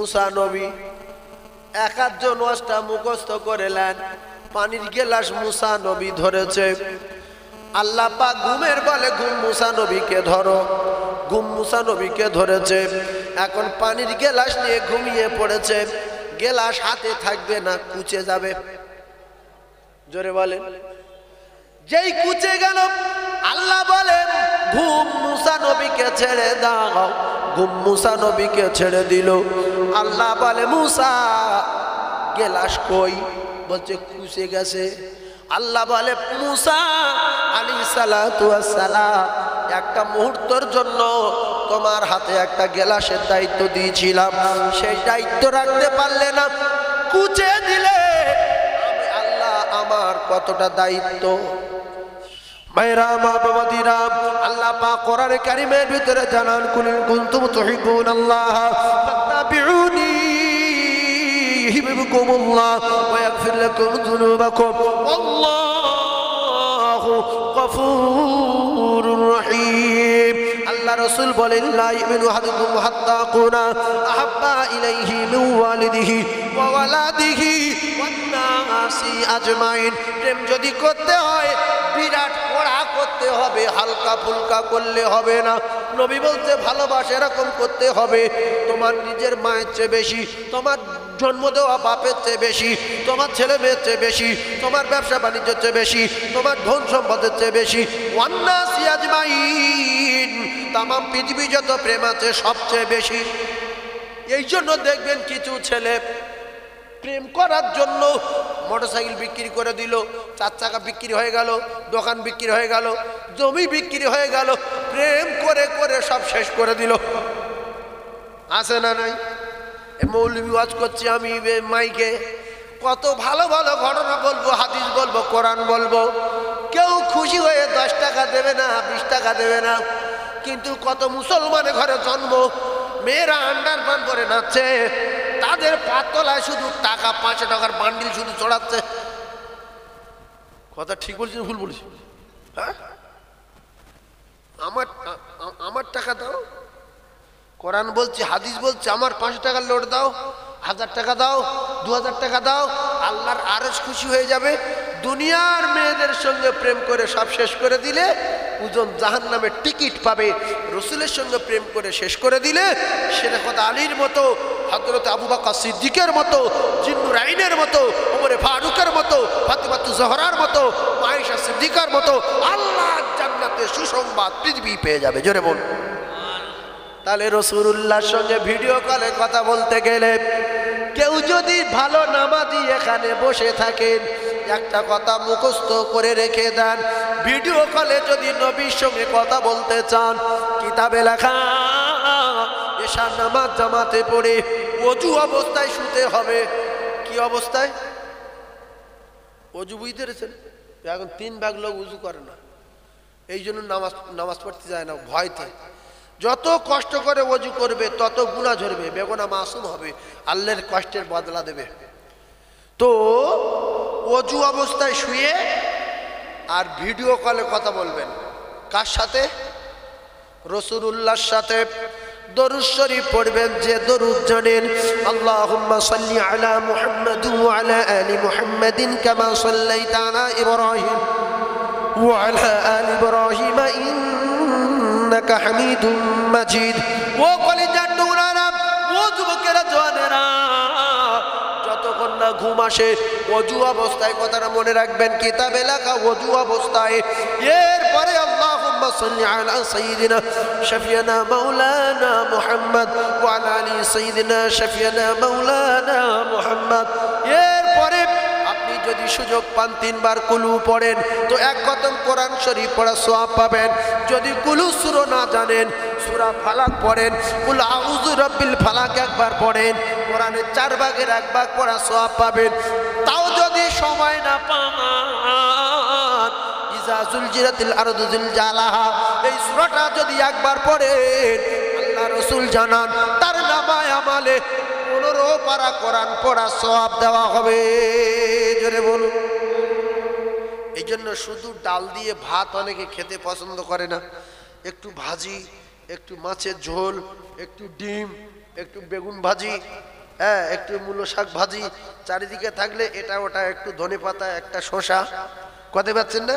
মুসা নবী এক আধজন ওয়াজটা মুখস্থ করেলেন। পানির গেলাস মুসা নবী ধরেছে। আল্লাহ পাক ঘুমের বলে ঘুম মুসা নবীকে ধরো, ঘুম মুসা নবীকে ধরেছে। এখন পানির গেলাস নিয়ে ঘুমিয়ে পড়েছে। গেলাস হাতে থাকবে না, কুচে যাবে। জোরে বলেন। যেই কুচে গেল আল্লাহ বলেন ঘুম মুসা নবীকে ছেড়ে দাও। ঘুম মুসা নবীকে ছেড়ে দিল। আল্লাহ বলে মুসা গেলাস কই? বলছে কুচে গেছে। আল্লাহ বলে মুসা আলাইহিস সালাতু ওয়াস সালাম একটা মুহূর্তের জন্য তোমার হাতে একটা গেলাসের দায়িত্ব দিয়েছিলাম, সেই দায়িত্ব রাখতে পারলে না, কুচে দিলে আমি আল্লাহ আমার কতটা দায়িত্ব। ভাইরা মা বাবাদিরা, আল্লাহ পাক কোরআনে কারীমের ভিতরে জানান কুল কুনতুম তুহিব্বুনাল্লাহ ফাত্তাবিউনি ইউহিব্বুকুমুল্লাহ ওয়া ইয়াগফির লাকুম যুনুবাকুম আল্লাহু গফুরুর রহিম। আল্লাহ রাসূল বলেন লা ইউমিনু আহাদুকুম হাত্তা আকুনা আহাব্বা ইলাইহি মিন ওয়ালিদিহি ওয়া ওয়ালাদিহি ওয়ান নাসি আজমাইন। প্রেম যদি করতে হয় বিরাট কড়া করতে হবে, হালকা ফুলকা করলে হবে না। নবী বলতে ভালোবাসা এরকম করতে হবে তোমার নিজের মায়ের চেয়ে বেশি, তোমার জন্ম দেওয়া বাপের চেয়ে বেশি, তোমার ছেলে মেয়ের চেয়ে বেশি, তোমার ব্যবসা বাণিজ্যের চেয়ে বেশি, তোমার ধন সম্পদের চেয়ে বেশি। ওয়ান নাসি আজমাইন, তামাম পৃথিবী যত প্রেম আছে সবচেয়ে বেশি। এই জন্য দেখবেন কিছু ছেলে প্রেম করার জন্য মোটরসাইকেল বিক্রি করে দিল, 4 চাকা বিক্রি হয়ে গেল, দোকান বিক্রি হয়ে গেল, জমি বিক্রি হয়ে গেল, প্রেম করে করে সব শেষ করে দিল। আছে না নাই? মৌলবি ওয়াজ করছি আমি মাইকে, কত ভালো ভালো ঘটনা বলবো, হাদিস বলবো, কোরআন বলবো, কেউ খুশি হয়ে 10 টাকা দেবে না, 20 টাকা দেবে না। কিন্তু কত মুসলমানের ঘরে জন্ম, মেয়েরা আন্ডার পান করে নাচছে, তাদের পাতলায় শুধু টাকা 5 টাকার বান্ডিল শুধু চড়াচ্ছে। কথা ঠিক বলছি ভুল বলছি? হ্যাঁ, আমার টাকা দাও, কোরআন বলছি, হাদিস বলছি, আমার 5 টাকার লোড দাও, 1000 টাকা দাও, 2000 টাকা দাও, আল্লাহর আরশ খুশি হয়ে যাবে। দুনিয়ার মেয়েদের সঙ্গে প্রেম করে সব শেষ করে দিলে দুজন জাহান্নামের টিকিট পাবে। রসুলের সঙ্গে প্রেম করে শেষ করে দিলে সেটা কথা আলীর মতো, হযরত আবু বকর সিদ্দিকের মতো, জিন্নুর আইনের মতো, ওমরে ফারুকের মতো, ফাতিমাতু জহরার মতো, আয়েশা সিদ্দিকার মতো আল্লাহ জান্নাতে সুসংবাদ পৃথিবী পেয়ে যাবে। জোরে বল। তাহলে রাসূলুল্লাহর সঙ্গে ভিডিও কলে কথা বলতে গেলে কেউ যদি ভালো নামাজি এখানে বসে থাকেন, একটা কথা মুখস্থ করে রেখে দেন, ভিডিও কলে যদি নবীর সঙ্গে কথা বলতে চান, কিতাবে লেখা এশার নামাজ জামাতে পড়ে ওযু অবস্থায় শুতে হবে। কি অবস্থায়? ওযু বুঝতে পেরেছেন? এখন 3 ভাগ লোক ওযু করে না, এই জন্য নামাজ পড়তে যায় না ভয়তে। যত কষ্ট করে ওযু করবে তত গুনাহ ঝরবে, বেগুনাহ মাসুম হবে, আল্লাহর কষ্টের বদলা দেবে। তো ওযু অবস্থায় শুয়ে আর ভিডিও কলে কথা বলবেন। কার সাথে? রাসূলুল্লাহর সাথে। দরুদ শরীফ পড়বেন, যে দরুদ জানেন, আল্লাহুম্মা সাল্লি আলা মুহাম্মাদ ওয়া আলা আলি মুহাম্মাদিন কামা সাল্লাইতা আলা ইব্রাহিম ওয়া আলা আলি ইব্রাহিম ইন্নাকা হামিদুম মাজিদ। ও কলিজার টুকরারা, ও যুবকেরা, জওয়ানেরা, যতক্ষণ না ঘুম আসে ওযু অবস্থায় কথাটা মনে রাখবেন, কিতাবে লেখা ওযু অবস্থায়। এরপরে আল্লাহুম্মা সাল্লি আলা সাইয়্যিদিনা শাফিয়ানা মাওলানা মুহাম্মদ ওয়া আলা আলি সাইয়্যিদিনা শাফিয়ানা মাওলানা মুহাম্মদ। এরপরে আপনি যদি সুযোগ পান 3 বার কুলু পড়েন তো 1 খতম কোরআন শরীফ পড়া সওয়াব পাবেন। যদি কুলু সূরা না জানেন, সূরা ফালাক পড়েন, কুল আউযু রাব্বিল ফালাক 1 বার পড়েন, কোরআনের 4 ভাগের 1 ভাগ পড়া সওয়াব পাবেন। তাও যদি সময় না পান, ইজা যুলজিলাতিল আরদু জিলজালাহা এই সূরাটা যদি 1 বার পড়েন, আল্লাহ রাসূল জানান তার নামায়ে আমলে 15 পারা কোরআন পড়া সওয়াব দেওয়া হবে। জোরে বলুন। এই জন্য শুধু ডাল দিয়ে ভাত অনেকে খেতে পছন্দ করে না, একটু ভাজি, একটু মাছের ঝোল, একটু ডিম, একটু বেগুন ভাজি, হ্যাঁ, একটু মূলো শাক ভাজি চারিদিকে থাকলে এটা ওটা, একটু ধনে পাতা, একটা শসা, কথা পাচ্ছেন না?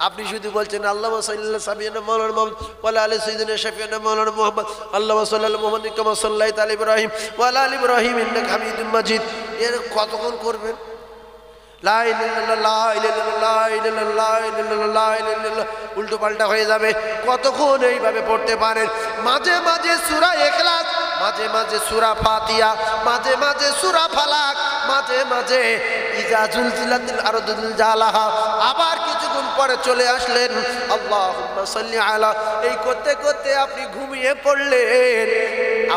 আপনি শুধু বলছেন আল্লাহুম্মা সাল্লি আলা সাইয়্যিদিনা মাওলানা মুহাম্মদ ওয়া আলা আলি সাইয়্যিদিনা শাফিঈনা মাওলানা মুহাম্মদ আল্লাহুম্মা সাল্লি আলা মুহাম্মাদিন কামা সাল্লাইতা আলা ইব্রাহিম ওয়া আলা আলি ইব্রাহিম ইন্নাকা হামিদুম মাজিদ। এর কতক্ষণ করবেন? লা ইলাহা ইল্লাল্লাহ, লা ইলাহা ইল্লাল্লাহ, লা ইলাহা ইল্লাল্লাহ, উল্টো পাল্টা হয়ে যাবে। কতক্ষণ এইভাবে পড়তে পারেন? মাঝে মাঝে সূরা ইখলাস, মাঝে মাঝে সূরা ফাতিহা, মাঝে মাঝে সূরা ফালাক, মাঝে মাঝে ইজা জুলজিলাতিল আরদু জিলজালাহা। আবার কিছুক্ষণ পরে চলে আসলেন আল্লাহুম্মা সাল্লি আলা। এই করতে করতে আপনি ঘুমিয়ে পড়লেন।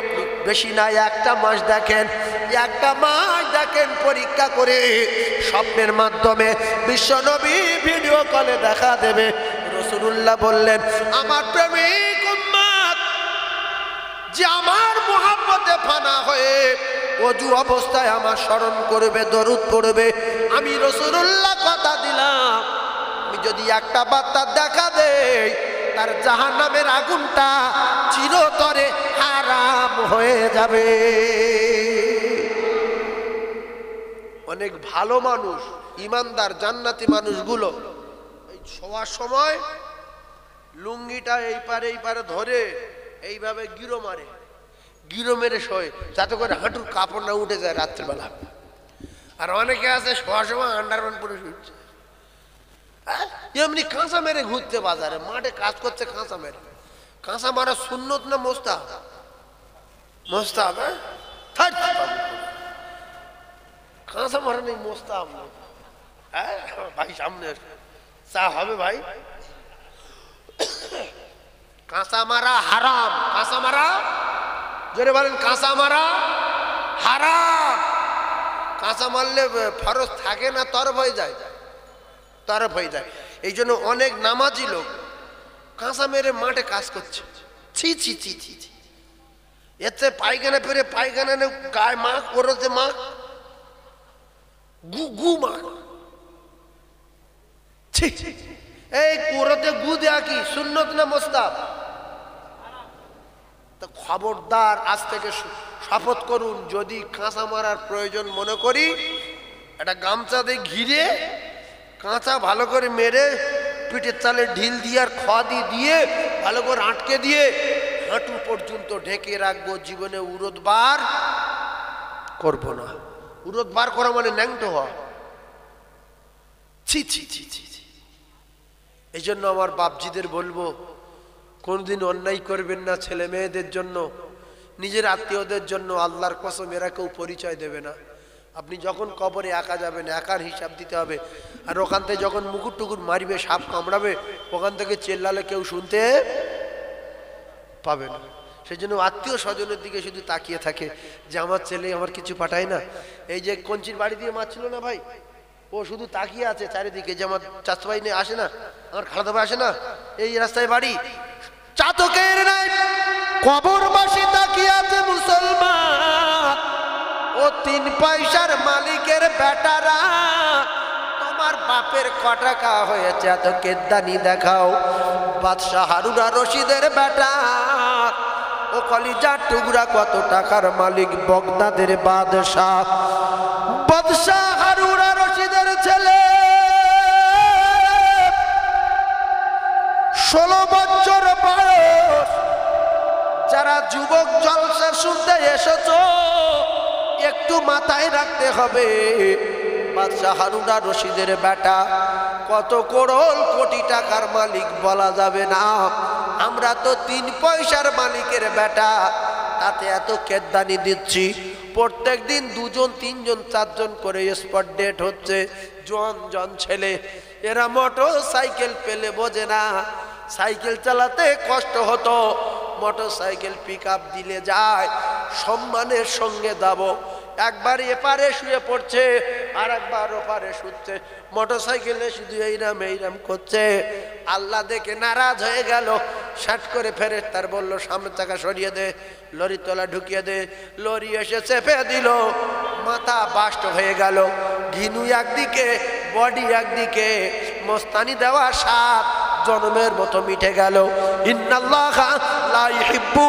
আপনি বেশি না একটা মাস দেখেন, একটা মাস দেখেন পরীক্ষা করে, স্বপ্নের মাধ্যমে বিশ্বনবী ভিডিও কলে দেখা দেবে। রাসূলুল্লাহ বললেন, আমার প্রেমিক উম্মত যে আমার মুহাব্বতে ফানা হয়ে ওযু অবস্থায় আমার স্মরণ করবে, দরুদ পড়বে, আমি রাসূলুল্লাহ কথা দিলাম, আমি যদি একটা বার্তা দেখা দেই, তার জাহান্নামের আগুনটা চিরতরে হারাম হয়ে যাবে। অনেক ভালো মানুষ, ইমানদার জান্নাতি মানুষগুলো এই শোয়ার সময় লুঙ্গিটা এই পারে ধরে এইভাবে গিরো মারে, গিরো মেরে শোয়, যাতে করে হাঁটুর কাপড় না উঠে যায় রাত্রিবেলা। আর অনেকে আছে শোয়ার সময় আন্ডারপ্যান্ট পরে শুচ্ছে। হ্যাঁ, এমনি কাঁচা মেরে ঘুরতে, বাজারে মাঠে কাজ করছে কাঁচা মেরে। কাঁচা মারা সুন্নত না মোস্তাহাব? মোস্তাহাব। হ্যাঁ, কাঁচা মারা নেই, মোস্তাহাব নেই। হ্যাঁ ভাই, সামনে চা হবে ভাই। কাঁচা মারা হারাম, কাঁচা মারা, জোরে বলেন, কাঁচা মারা হারাম। কাঁচা মারলে ফরজ থাকে না, তরফ হয়ে যায়, তরফ হয়ে যায়। এই জন্য অনেক নামাজি লোক কাঁচা মেরে মাঠে কাজ করছে। ছি ছি ছি ছি ছি, এতে পায়খানা পেরে পায়খানা গায়ে মাখ, ওরতে মাখ, গু গু মাখ। ছি, এই কোরতে গু দেয়া কি সুন্নত না মুস্তাহাব? তো খবরদার, আজ থেকে শপথ করুন, যদি কাঁচা মারার প্রয়োজন মনে করি, একটা গামছা দিয়ে ঘিরে কাঁচা ভালো করে মেরে পিঠের চালে ঢিল দিয়ে আর খোয়া দিয়ে ভালো করে আটকে দিয়ে হাঁটু পর্যন্ত ঢেকে রাখবো। জীবনে উরদ বার করবো না। উরদ বার করা মানে ন্যাংটো হওয়া। ছি ছি ছি ছি ছি। এই জন্য আমার বাপজিদের বলবো, কোনদিন অন্যায় করবেন না ছেলে মেয়েদের জন্য, নিজের আত্মীয়দের জন্য। আল্লাহর কসম, এরা কেউ পরিচয় দেবে না। আপনি যখন কবরে একা যাবেন, একার হিসাব দিতে হবে। আর ওখান থেকে যখন মুকুট টুকুর মারবে, সাপ কামড়াবে, ওখান থেকে চেল্লালে কেউ শুনতে পাবে না। সেই জন্য আত্মীয় স্বজনের দিকে শুধু তাকিয়ে থাকে যে আমার ছেলে আমার কিছু পাঠায় না। এই যে কঞ্চির বাড়ি দিয়ে মারছিল না ভাই, ও শুধু তাকিয়ে আছে চারিদিকে যে আমার চাচা ভাই আসে না, আমার খালাদা ভাই আসে না, এই রাস্তায় বাড়ি, চাতকের নাই কবরবাসী তাকিয়ে আছে মুসলমান। ও 3 পয়সার মালিকের বেটারা, তোমার বাপের ক টাকা হয়েছে এত কেদ্দানি দেখাও। বাদশাহ হারুন আর রশিদের বেটা, ও কলিজার টুকরা কত টাকার মালিক, বগদাদের বাদশাহ। বাদশাহ হারুন আর রশিদের ছেলে 16 বছর বয়স। যারা যুবক জলসা শুনতে এসেছো, একটু মাথায় রাখতে হবে, বাদশাহ হারুন আর রশিদের বেটা কত করোড় কোটি টাকার মালিক বলা যাবে না। আমরা তো 3 পয়সার মালিকের বেটা, তাতে এত কেদ্দানি দিচ্ছি। প্রত্যেক দিন 2 জন 3 জন 4 জন করে স্পট ডেট হচ্ছে। জন ছেলে, এরা মোটর সাইকেল পেলে বোঝে না, সাইকেল চালাতে কষ্ট হতো, মোটর সাইকেল পিক আপ দিলে যায়, সম্মানের সঙ্গে যাবো। একবার এপারে শুয়ে পড়ছে, আর একবার ওপারে শুচ্ছে, মোটর সাইকেলে শুধু এইরাম করছে। আল্লাহ দেখে নারাজ হয়ে গেল, শাট করে ফেরেশতার বলল সামনের চাকা সরিয়ে দে, লরির তলা ঢুকিয়ে দে। লরি এসে চেপে দিল, মাথা বাস্ট হয়ে গেল, ঘিনু একদিকে, বডি একদিকে, মস্তানি দেওয়া সাপ জন্মের মতো মিটে গেল। ইন্নাল্লাহা লা ইউহিব্বু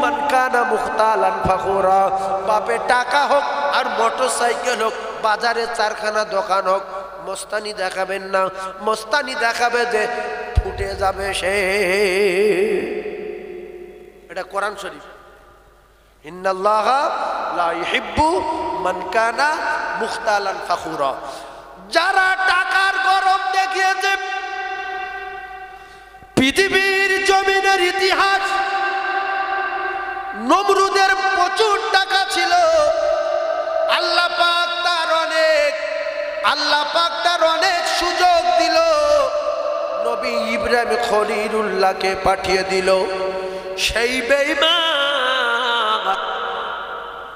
মান কানা মুখতালান ফাখুরা। বাপে টাকা হোক আর মোটরসাইকেল হোক, বাজারে চারখানা দোকান হোক, মস্তানি দেখাবেন না। মস্তানি দেখাবে যে ফুটে যাবে সে। এটা কোরআন শরীফ। ইন্নাল্লাহা লা ইউহিব্বু মান কানা মুখতালান ফাখুরা। যারা টাকার গরম দেখিয়েছে, পৃথিবীর জমিনের ইতিহাস, নমরুদের প্রচুর টাকা ছিল, আল্লাহ পাক তার অনেক সুযোগ দিল। নবী ইব্রাহিম খলিলুল্লাহকে পাঠিয়ে দিল। সেই বেঈমান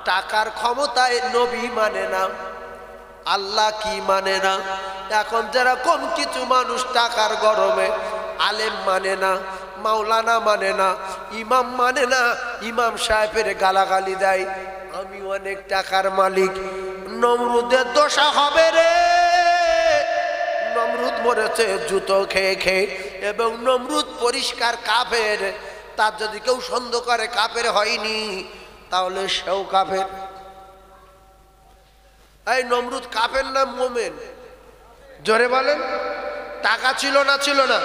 টাকার ক্ষমতায় নবী মানে না, আল্লাহ কি মানে না। এখন যারা কম কিছু মানুষ টাকার গরমে আলেম মানে না, মাওলানা মানে না, ইমাম মানে না, ইমাম সাহেবের গালাগালি দেয়, আমি অনেক টাকার মালিক। নমরুদের দশা হবে রে। নমরুদ মরেছে জুতো খেয়ে খেয়ে, এবং নমরুদ পরিষ্কার কাফের। তার যদি কেউ সন্দেহ করে কাফের হয়নি, তাহলে সেও কাফের। এই নমরুদ কাফের না মোমেন? জোরে বলেন। টাকা ছিল না? ছিল না।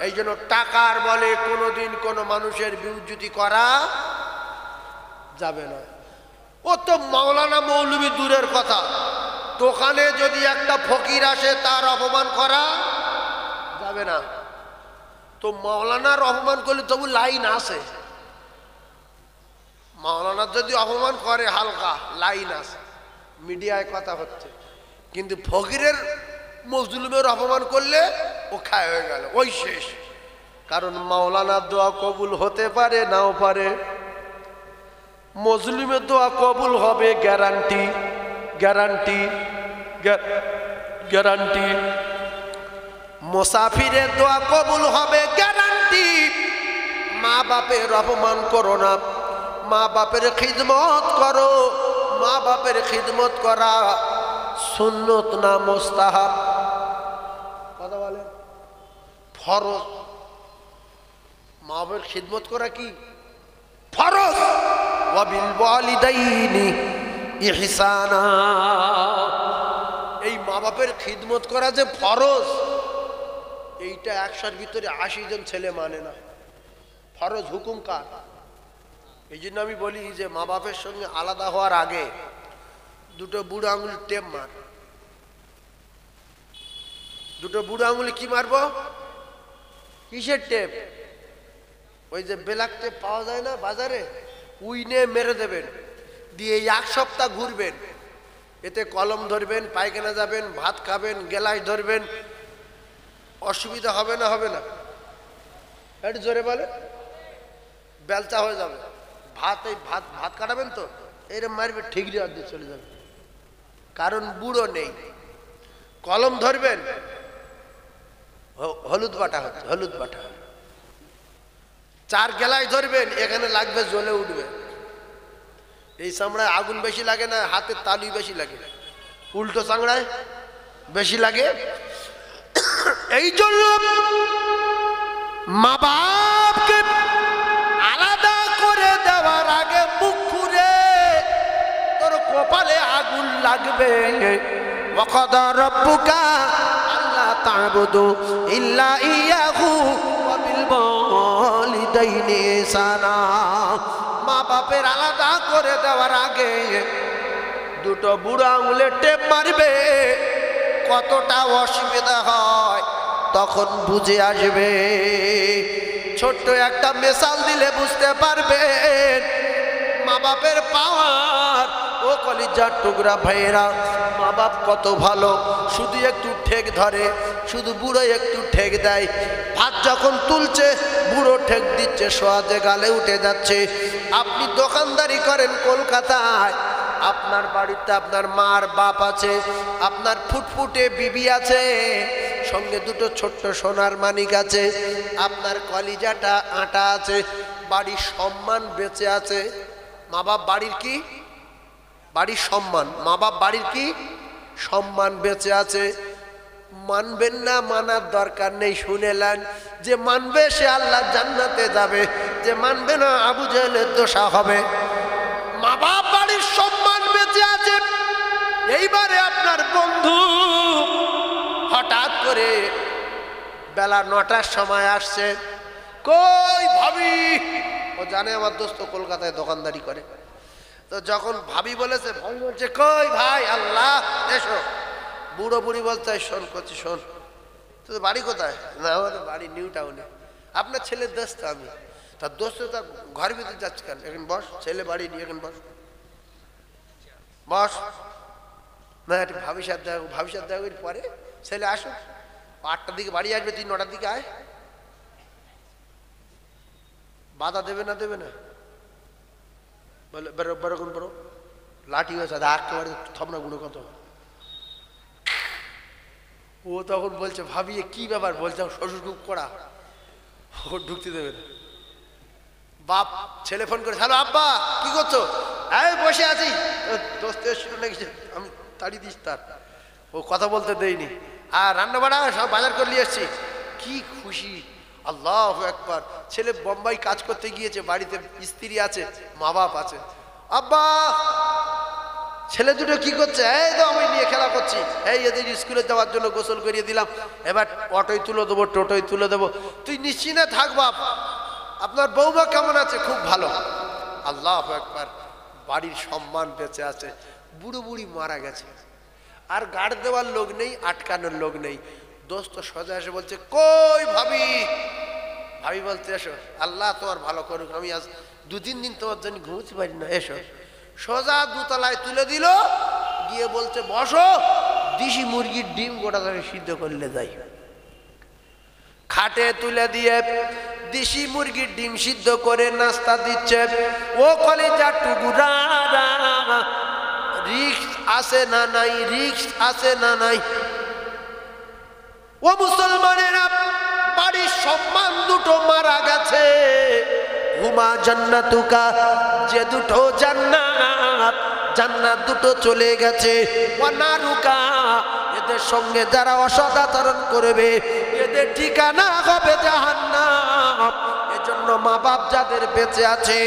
এই জন্য টাকার বলে কোনোদিন কোনো মানুষের বিউজ্জুতি করা যাবে না। ও তো মাওলানা মৌলবি দূরের কথা, দোকানে যদি একটা ফকির আসে তার অপমান করা যাবে না। তো মাওলানার অপমান করলে তবু লাইন আছে। মাওলানার যদি অপমান করে হালকা, লাইন আছে, মিডিয়ায় কথা হচ্ছে। কিন্তু ফকিরের মজলুমের অপমান করলে ও খায় হয়ে গেল, ওই শেষ। কারণ মাওলানার দোয়া কবুল হতে পারে, নাও পারে। মজলুমের দোয়া কবুল হবে গ্যারান্টি, গ্যারান্টি, গ্যারান্টি। মুসাফিরের দোয়া কবুল হবে গ্যারান্টি। মা বাপের অপমান করো না, মা বাপের খিদমত করো। মা বাপের খিদমত করা সুন্নত না মুস্তাহাব? কথা বলেন। ফরজ। মা বাপের খিদমত করা কি ফরজ। ওয়া বিল ওয়ালিদাইনি ইহসানা। এই মা বাপের খিদমত করা যে ফরজ, এইটা 100-র ভিতরে 80 জন ছেলে মানে না। ফরজ হুকুম কার? এই জন্য আমি বলি যে মা বাপের সঙ্গে আলাদা হওয়ার আগে দুটো বুড়ো আঙুল টেপ মার। দুটো বুড়ো আঙুলে কি মারবো? কিসের টেপ? ওই যে ব্ল্যাক টেপ পাওয়া যায় না বাজারে, উইনে মেরে দেবেন, দিয়ে 1 সপ্তাহ ঘুরবেন। এতে কলম ধরবেন, পায়খানা যাবেন, ভাত খাবেন, গ্লাস ধরবেন, অসুবিধা হবে না? হবে না? একটু জোরে বলে। বেলচা হয়ে যাবে। ভাত কাটাবেন তো এরকম মারবে, ঠিক দিয়ে চলে যাবে। কারণ বুড়ো নেই। কলম ধরবেন, হলুদ বাটা হচ্ছে, হলুদ বাটা। 4 গ্লাস ধরবেন, এখানে লাগবে, জ্বলে উঠবে। এই চামড়ায় আগুন বেশি লাগে না, হাতের তালু বেশি লাগে? উল্টো চামড়ায় বেশি লাগে। এই জন্য মা বাপকে আলাদা করে দেওয়ার আগে মুখ খুলে তোর কপালে আগুন লাগবে। ওয়াকাদা রাব্বুকা আল্লা তা'বুদু ইল্লা ইয়াহু ওয়া বিল ওয়ালিদাইনি ইহসানা। মা বাপের আলাদা করে দেওয়ার আগে দুটো বুড়ো আঙুলে টেপ মারবে। কতটা অসুবিধা হয় তখন বুঝে আসবে। ছোট্ট একটা মিসাল দিলে বুঝতে পারবেন মা বাপের পাওয়ার। ও কলিজার টুকরা ভাইয়েরা, মা বাপ কত ভালো। শুধু একটু ঠেক ধরে, শুধু বুড়ো একটু ঠেক দেয়। ভাত যখন তুলছে বুড়ো ঠেক দিচ্ছে, সোয়াজে গালে উঠে যাচ্ছে। আপনি দোকানদারি করেন কলকাতায়, আপনার বাড়িতে আপনার মার বাপ আছে, আপনার ফুটফুটে বিবি আছে, সঙ্গে দুটো ছোট্ট সোনার মানিক আছে, আপনার কলিজাটা আটা আছে, বাড়ির সম্মান বেঁচে আছে। মা বাপ বাড়ির কি? বাড়ির সম্মান। মা বাপ বাড়ির কি? সম্মান বেঁচে আছে। মানবেন না, মানার দরকার নেই। শুনেলেন যে মানবে সে আল্লাহ জান্নাতে যাবে, যে মানবে না আবু জেহেলের দোষা হবে। মা বাপ বাড়ির সম্মান বেঁচে আছে। এইবারে আপনার বন্ধু হঠাৎ করে বেলা 9টার সময় আসছে, কই ভাবি, ও জানে আমার দোস্ত কলকাতায় দোকানদারি করে, তো যখন ভাবি বলেছে, ভাবি বলছে কই ভাই, আল্লাহ এসো। বুড়ো বুড়ি বলছে শোন, করছি শোন, তো বাড়ি কোথায়? না আমাদের বাড়ি নিউ টাউনে। আপনার ছেলের দোস্ত আমি। তার দোস্ত তার ঘরের ভিতরে যাচ্ছে কেন? এখন বস, ছেলে বাড়ি নিয়ে এখন বস বস। না একটু ভাবির সাথে দেখা করি পরে, ছেলে আসুক, 8টার দিকে বাড়ি আসবে, তুই 9টার দিকে আয়। বাধা দেবে না? দেবে না? বলে বেরো বেরো কোন বেরো, লাঠি হয়েছে একেবারে থমনা গুঁড়ো কত। ও তখন বলছে ভাবি কি ব্যাপার? বলছে শ্বশুর খুব কড়া, ও ঢুকতে দেবে না। বাপ ছেলে ফোন করে, হ্যালো আব্বা কি করছো? এই বসে আছি। দোস্ত এসেছিল নাকি, আমি তাড়ি দিস তার, ও কথা বলতে দেয়নি। আর রান্না বাড়া সব বাজার করে নিয়ে এসছি। কি খুশি, আল্লাহ একবার। ছেলে বোম্বাই কাজ করতে গিয়েছে, বাড়িতে স্ত্রী আছে, মা বাপ আছে। আব্বা ছেলে দুটো কি করছে? এই তো আমি নিয়ে খেলা করছি। এই এদের স্কুলে যাওয়ার জন্য গোসল করিয়ে দিলাম, এবার অটোয় তুলে দেবো, টোটোয় তুলে দেবো। তুই নিশ্চিন্তে থাক বাপ। আপনার বৌমা কেমন আছে? খুব ভালো। আল্লাহ একবার, বাড়ির সম্মান বেঁচে আছে। বুড়ো বুড়ি মারা গেছে, আর গার্ড দেওয়ার লোক নেই, আটকানোর লোক নেই। দোস্ত সোজা এসে বলছে কই ভাবি? ভাবি বলতে এসো, আল্লাহ তোমার ভালো করুক, আমি আজ 2-3 দিন তোমার জন্য ঘুমোতে পারি না, এসো। সোজা 2তলায় তুলে দিল, গিয়ে বলছে বসো, দেশি মুরগির ডিম গোটা ধরে সিদ্ধ করলে যাই। খাটে তুলে দিয়ে দেশি মুরগির ডিম সিদ্ধ করে নাস্তা দিচ্ছে। ও কলেজা টুকুরা, রিস্ক আছে না নাই? রিস্ক আছে না নাই? ও মুসলমানেরা, বাড়ির সম্মান দুটো মারা গেছে। হুমা জান্নাতুকা, যে দুটো জান্নাত, জান্নাত দুটো চলে গেছে। ওয়ানারুকা, এদের সঙ্গে যারা অসদাচরণ করবে এদের ঠিকানা হবে জাহান্নাম। এজন্য মা বাপ যাদের বেঁচে আছে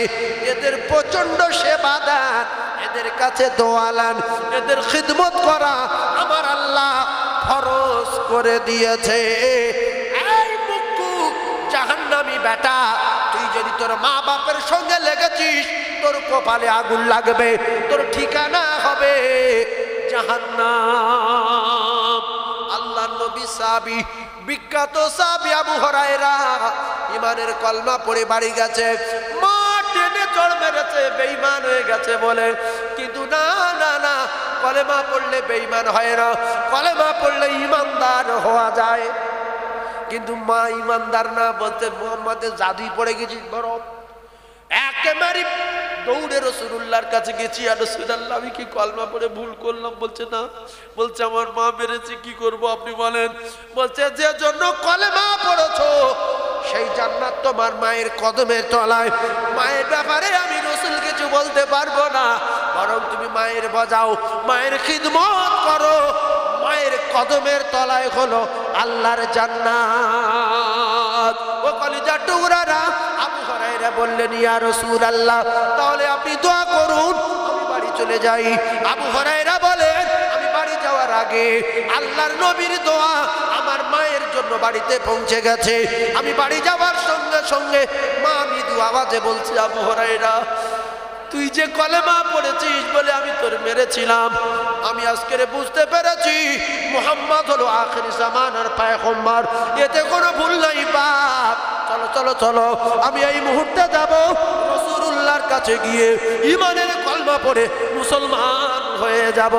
এদের প্রচন্ড সেবা দান, এদের কাছে দোয়ালান, এদের খিদমত করা আমার আল্লাহ ফরজ করে দিয়েছে। এই মুক্কু জাহান্নামী বেটা, তুই যদি তোর মা বাপের সঙ্গে লেগেছিস তোর কপালে আগুন লাগবে, তোর ঠিকানা হবে জাহান্নাম। আল্লাহ নবী সাহাবী, বিখ্যাত সাহাবী আবু হুরায়রা ঈমানের কলমা পড়ে বাড়ি গেছে। মা টেনে চড় মেরেছে, বেঈমান হয়ে গেছে বলে, কিন্তু না না না, কলেমা পড়লে বেঈমান হয় না, কলেমা পড়লে ঈমানদার হওয়া যায়। কিন্তু মা ঈমানদার না, বলতে মুহাম্মাদের জাদুই পড়ে গেছিস বড়। একেবারে দৌড়ে রাসূলুল্লাহর কাছে গেছি, আর রাসূলুল্লাহ আমি কি কলমা পড়ে ভুল করলাম? বলছে না। বলছে আমার মা মেরেছে, কি করব আপনি বলেন? বলছে যে জন্য কলেমা পড়েছো সেই জান্নাত তোমার মায়ের কদমের তলায়। মায়ের ব্যাপারে আমি রাসূল কিছু বলতে পারবো না, বরং তুমি মায়ের বাজাও, মায়ের খিদমত করো, মায়ের কদমের তলায় হলো আল্লাহর জান্নাত। ও কলিজার টুকরারা, আবু হুরায়রা বললেন ইয়া রাসূলুল্লাহ তাহলে আপনি দোয়া করুন, আমি বাড়ি চলে যাই। আবু হুরায়রা বলেন আমি বাড়ি যাওয়ার আগে আল্লাহর নবীর দোয়া আমার মায়ের জন্য বাড়িতে পৌঁছে গেছে। আমি বাড়ি যাওয়ার সঙ্গে সঙ্গে মা মৃদু আওয়াজে বলছে আবু হুরায়রা তুই যে কলেমা পড়েছিস বলে আমি তোর মেরেছিলাম, আমি আজকে বুঝতে পেরেছি মুহাম্মদ হলো আখির জামানার পয়গম্বর, এতে কোনো ভুল নাই বাপ। চলো চলো চলো, আমি এই মুহূর্তে যাব রাসূলুল্লাহর কাছে গিয়ে ঈমানের কলমা পড়ে মুসলমান হয়ে যাব।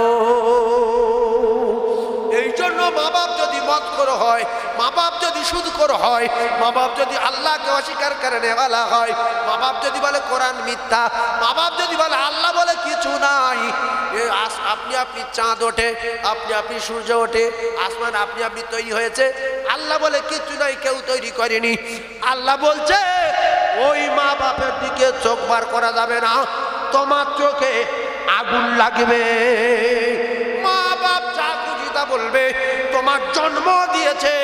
এই জন্য মা বাপ যদি মদখোর হয়, মা বাপ যদি সুদখোর হয়, মা বাপ যদি আল্লাহকে অস্বীকার করে নেওয়ালা হয়, মা বাপ যদি বলে কোরআন মিথ্যা, মা বাপ যদি বলে আল্লাহ বলে কিছু নাই, আপনি আপনি চাঁদ ওঠে, আপনি আপনি সূর্য ওঠে, আসমান আপনি আপনি তৈরি হয়েছে, আল্লাহ বলে কিছু নাই, কেউ তৈরি করেনি। আল্লাহ বলছে ওই মা বাপের দিকে চোখ বার করা যাবে না, তোমার চোখে আগুন লাগবে। মা বাপ যা খুশি তা বলবে তোমার জন্ম দিয়েছে,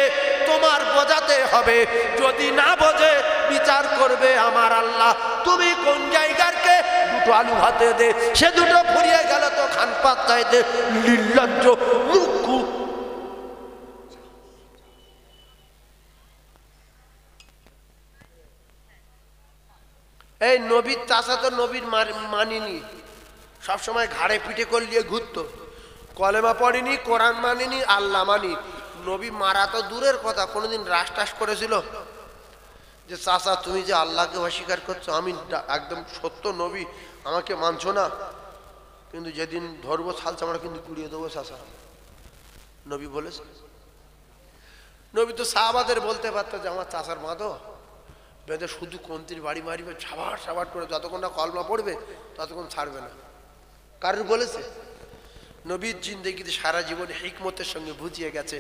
তোমার বোঝাতে হবে, যদি না বোঝে বিচার করবে আমার আল্লাহ। তুমি কোন জায়গার কে দুটো আলু ভাতে দে, সে দুটো ফুরিয়ে গেল তো খান পাত্তায় দে, নির্লজ্জ মুখু। এই নবীর চাষা তো নবীর মানিনি, সবসময় ঘাড়ে পিঠে করলিয়ে ঘুরতো, কলেমা পড়েনি, কোরআন মানিনি, আল্লাহ মানি। নবী মারা তো দূরের কথা, কোনোদিন রাষ্ট্রাস করেছিল যে চাষা তুমি যে আল্লাহকে অস্বীকার করছো, আমি একদম সত্য নবী, আমাকে মানছো না, কিন্তু যেদিন ধরবো ছাল চামড়া কিন্তু কুড়িয়ে দেবো চাষা? নবী বলেছে? নবী তো সাহাবাদের বলতে পারতো যে আমার চাষার মাদো বেঁধে শুধু কন্তির বাড়ি মারিবে, সাবার সাবার করে, যতক্ষণ না কলমা পড়বে ততক্ষণ ছাড়বে না। কারণ বলেছে? নবীর জিন্দেগিতে সারা জীবন হিকমতের সঙ্গে বুঝিয়ে গেছে।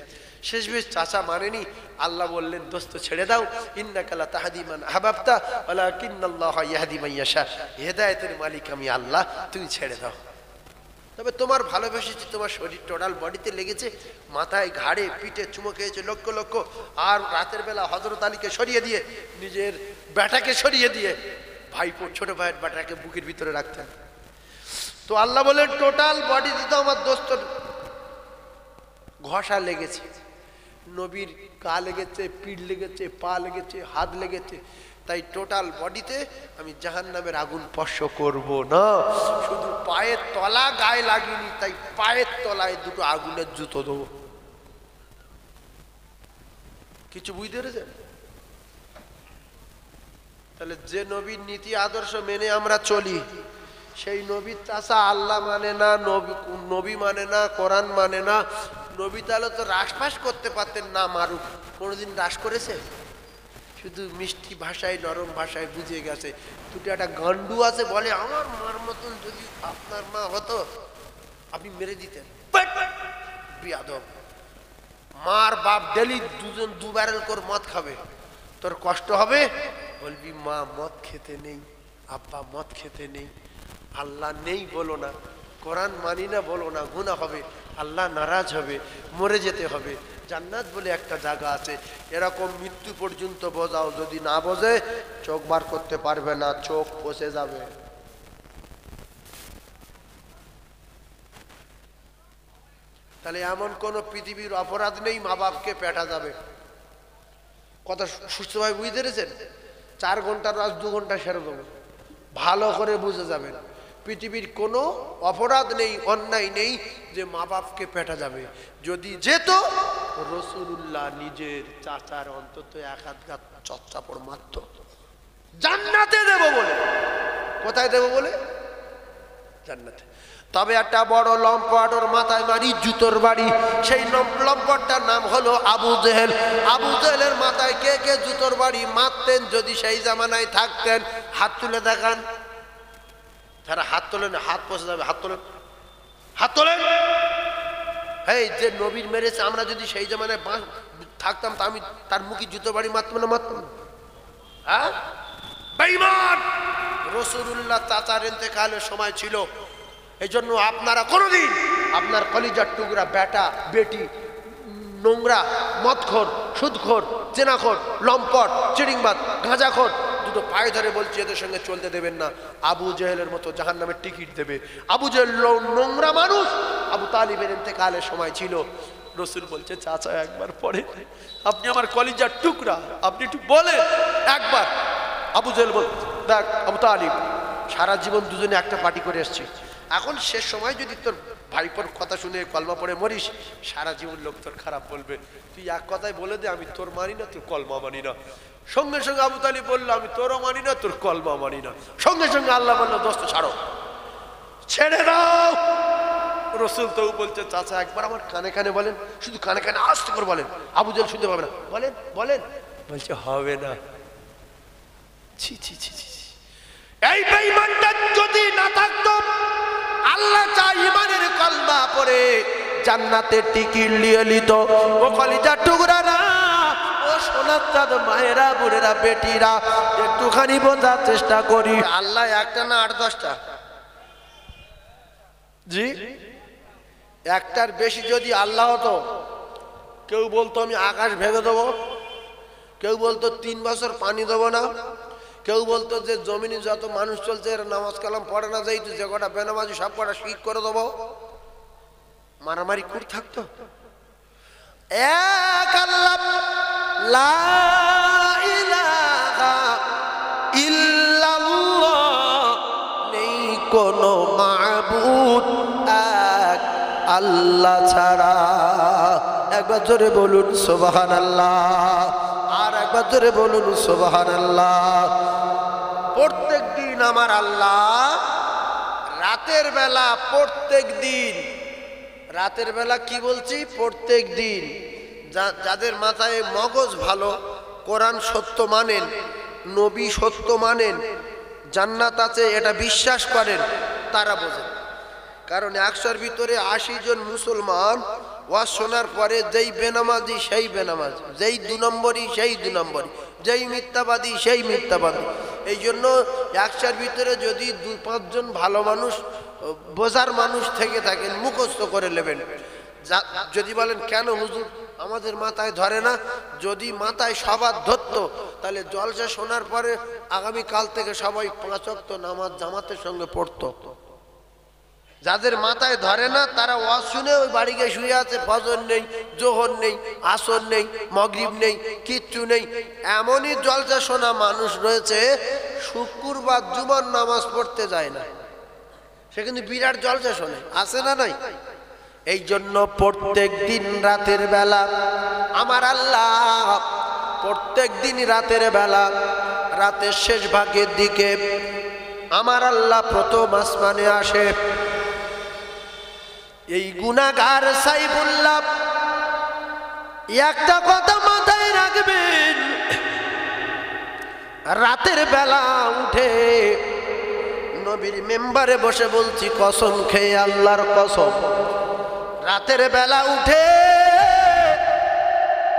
শেষমেশ চাচা মানেনি, আল্লাহ বললেন দোস্ত ছেড়ে দাও, ইন্নাকা লা তাহদি মান আহবাবতা ওয়ালাকিন্নাল্লাহা ইয়াহদি মান ইয়াশা, হেদায়েতের মালিক আমি আল্লাহ, তুমি ছেড়ে দাও। তবে তোমার ভালোবেসেছি, তোমার শরীর টোটাল বডিতে লেগেছে, মাথায় ঘাড়ে পিঠে চুমো খেয়েছে লক্ষ লক্ষ, আর রাতের বেলা হযরত আলীকে সরিয়ে দিয়ে নিজের বেটাকে সরিয়ে দিয়ে ভাইপো ছোট ভাইয়ের বেটাকে বুকের ভিতরে রাখতেন। তো আল্লাহ বলেন টোটাল বডিতে তো আমার দোস্ত ঘষা লেগেছে, নবীর গা লেগেছে, পিঠ লেগেছে, পা লেগেছে, হাত লেগেছে, তাই টোটাল বডিতে আমি জাহান্নামের আগুন স্পর্শ করব না। শুধু পায়ের তলা গায়ে লাগিনি, তাই পায়ের তলায় দুটো আগুনের জুতো দেবো। কিছু বুঝতে পেরেছেন? তাহলে যে নবীর নীতি আদর্শ মেনে আমরা চলি, সেই নবীর চাষা আল্লাহ মানে না, নবী মানে না, কোরআন মানে না। নবী তাহলে তো রাসপাস করতে পারতেন, না মারুক। কোনোদিন রাস করেছে? শুধু মিষ্টি ভাষায়, নরম ভাষায় বুঝিয়ে গেছে। দুটো একটা গান্ডু আছে, বলে আমার মার মতন যদি আপনার মা হতো আপনি মেরে দিতেন। বিয়াদব! মার বাপ ডেলি দুজন দু ব্যারেল করে মদ খাবে, তোর কষ্ট হবে? বলবি মা মদ খেতে নেই, আব্বা মদ খেতে নেই, আল্লাহ নেই বলো না, কোরআন মানি না বলো না, গুনাহ হবে, আল্লাহ নারাজ হবে, মরে যেতে হবে। জান্নাত বলে একটা জায়গা আছে, এরকম মৃত্যু পর্যন্ত বোঝাও, যদি না বোঝে চোখ বার করতে পারবে না, চোখ ফসে যাবে। তাহলে এমন কোন পৃথিবীর অপরাধ নেই মা বাপকে পেটা যাবে। কথা সুস্থভাবে বুঝতে পেরেছেন? 4 ঘন্টার রাত 2 ঘন্টা সেরে দেবো, ভালো করে বুঝে যাবেন। পৃথিবীর কোনো অপরাধ নেই, অন্যায় নেই যে মা বাপকে পেটা যাবে। যদি যেত রাসূলুল্লাহ নিজের চাচার অন্তত 1 হাত গাত চচ্চাপড় মারত, জান্নাতে দেব বলে। কোথায় দেব বলে? জান্নাতে। তবে একটা বড় লম্পট ওর মাথায় মারি জুতোর বাড়ি, সেই লম্পটটার নাম হলো আবু জেহেল। আবু জেহেলের মাথায় কে কে জুতোর বাড়ি মারতেন যদি সেই জামানায় থাকতেন? হাত তুলে দেখান। যারা হাত তোলেন, হাত পচে যাবে, হাত তোলেন, হাত তোলেন। এই যে নবীর মেরেছে, আমরা যদি সেই জামানায় থাকতাম তা আমি তার মুখে জুতো বাড়ি মারতাম না? মারতাম? হ্যাঁ বেঈমান! রাসূলুল্লাহ চাচার ইন্তেকালের সময় ছিল, এই জন্য আপনারা কোনোদিন আপনার কলিজার টুকরা বেটা বেটি নোংরা মদখোর, সুদখোর, চেনাখোর, লম্পট, চিড়িংবাজ, গাঁজাখোর দুটো পায়ে ধরে বলছি এদের সঙ্গে চলতে দেবেন না। আবু জেহেলের মতো জাহান্নামের টিকিট দেবে। আবু জেহেল নোংরা মানুষ। আবু তালিবের ইন্তেকালের সময় ছিল, রাসূল বলছে চাচা একবার পড়ে, আপনি আমার কলিজার টুকরা, আপনি একটু বলেন একবার। আবু জেহেল বল, দেখ আবু তালিব, সারা জীবন দুজনে একটা পার্টি করে এসছি, এখন শেষ সময় যদি তোর ভাইপোর কথা শুনে কলমা পড়ে মরিস, সারা জীবন লোক তোর খারাপ বলবে। তুই এক কথায় বলে দে আমি তোর মানি না, তোর কলমা মানি না। সঙ্গে সঙ্গে আবু তালিব বললো আমি তোরও মানি না, তোর কলমা মানি না। সঙ্গে সঙ্গে আল্লাহ বললো দোস্ত ছাড়ো, ছেড়ে দাও। রাসূল তো বলছে চাচা একবার আমার কানে কানে বলেন, শুধু কানে কানে আস্তে করে বলেন, আবু জেহেল শুনতে পাবে না, বলেন বলেন। বলছে হবে না। ছি ছি ছি ছি, এই বেঈমানটা যদি না থাকতো, আল্লাহ চাই ইমানের কলমা পড়ে জান্নাতের টিকিট নিয়ে নিত। ও কলিজার টুকরারা, ও সোনার চাঁদ মায়েরা, বুড়েরা, বেটিরা, একটুখানি বোঝার চেষ্টা করি। আল্লাহ একটা না 8-10টা? জি একটার বেশি যদি আল্লাহ হতো, কেউ বলতো আমি আকাশ ভেঙে দেবো, কেউ বলতো 3 বছর পানি দেবো না, কেউ বলতো যে জমিনে যত মানুষ চলছে এরা নামাজ কালাম পড়ে না, যেহেতু যে কটা বেনামাজি সব কটা শিখ করে দেবো, মারামারি করে থাকতো। এক আল্লাহ, লা ইলাহা ইল্লাল্লাহ, নেই কোনো মাবুদ এক আল্লাহ ছাড়া। একবার জোরে বলুন সুবহানাল্লাহ, আর একবার জোরে বলুন সুবহানাল্লাহ। প্রত্যেক দিন আমার আল্লাহ রাতের বেলা, প্রত্যেক দিন রাতের বেলা, কি বলছি প্রত্যেক দিন, যাদের মাথায় মগজ ভালো, কোরআন সত্য মানেন, নবী সত্য মানেন, জান্নাত আছে এটা বিশ্বাস করেন, তারা বোঝেন। কারণ 100-র ভিতরে 80 জন মুসলমান ওয়াজ শোনার পরে যেই বেনামাজি সেই বেনামাজি, যেই 2 নম্বরই সেই 2 নম্বরই, যেই মিথ্যাবাদী সেই মিথ্যাবাদী। এই জন্য 100-র ভিতরে যদি 2-5 জন ভালো মানুষ, বোঝার মানুষ থেকে থাকেন, মুখস্থ করে নেবেন। যদি বলেন কেন হুজুর আমাদের মাথায় ধরে না, যদি মাথায় সবার ধরতো তাহলে জলসা শোনার পরে আগামী কাল থেকে সবাই 5 ওয়াক্ত নামাজ জামাতের সঙ্গে পড়তো। যাদের মাথায় ধরে না তারা ওয়াজ শুনে ওই বাড়ি গিয়ে শুয়ে আছে, ফজর নেই, জোহর নেই, আসর নেই, মাগরিব নেই, কিচ্ছু নেই। এমনই জলসা শোনা মানুষ রয়েছে শুক্রবার জুমার নামাজ পড়তে যায় না, সে কিন্তু বিরাট জলসা শোনে, আছে না নাই? এই জন্য প্রত্যেক দিন রাতের বেলা আমার আল্লাহ, প্রত্যেক দিন রাতের বেলা, রাতের শেষ ভাগের দিকে আমার আল্লাহ প্রথম আসমানে আসে। এই গুনাহগার সাইফুল্লাহ একটা কথা মাথায় রাখবেন, রাতের বেলা উঠে নবীর মেম্বারে বসে বলছি কসম খেয়ে, আল্লাহর কসম, রাতের বেলা উঠে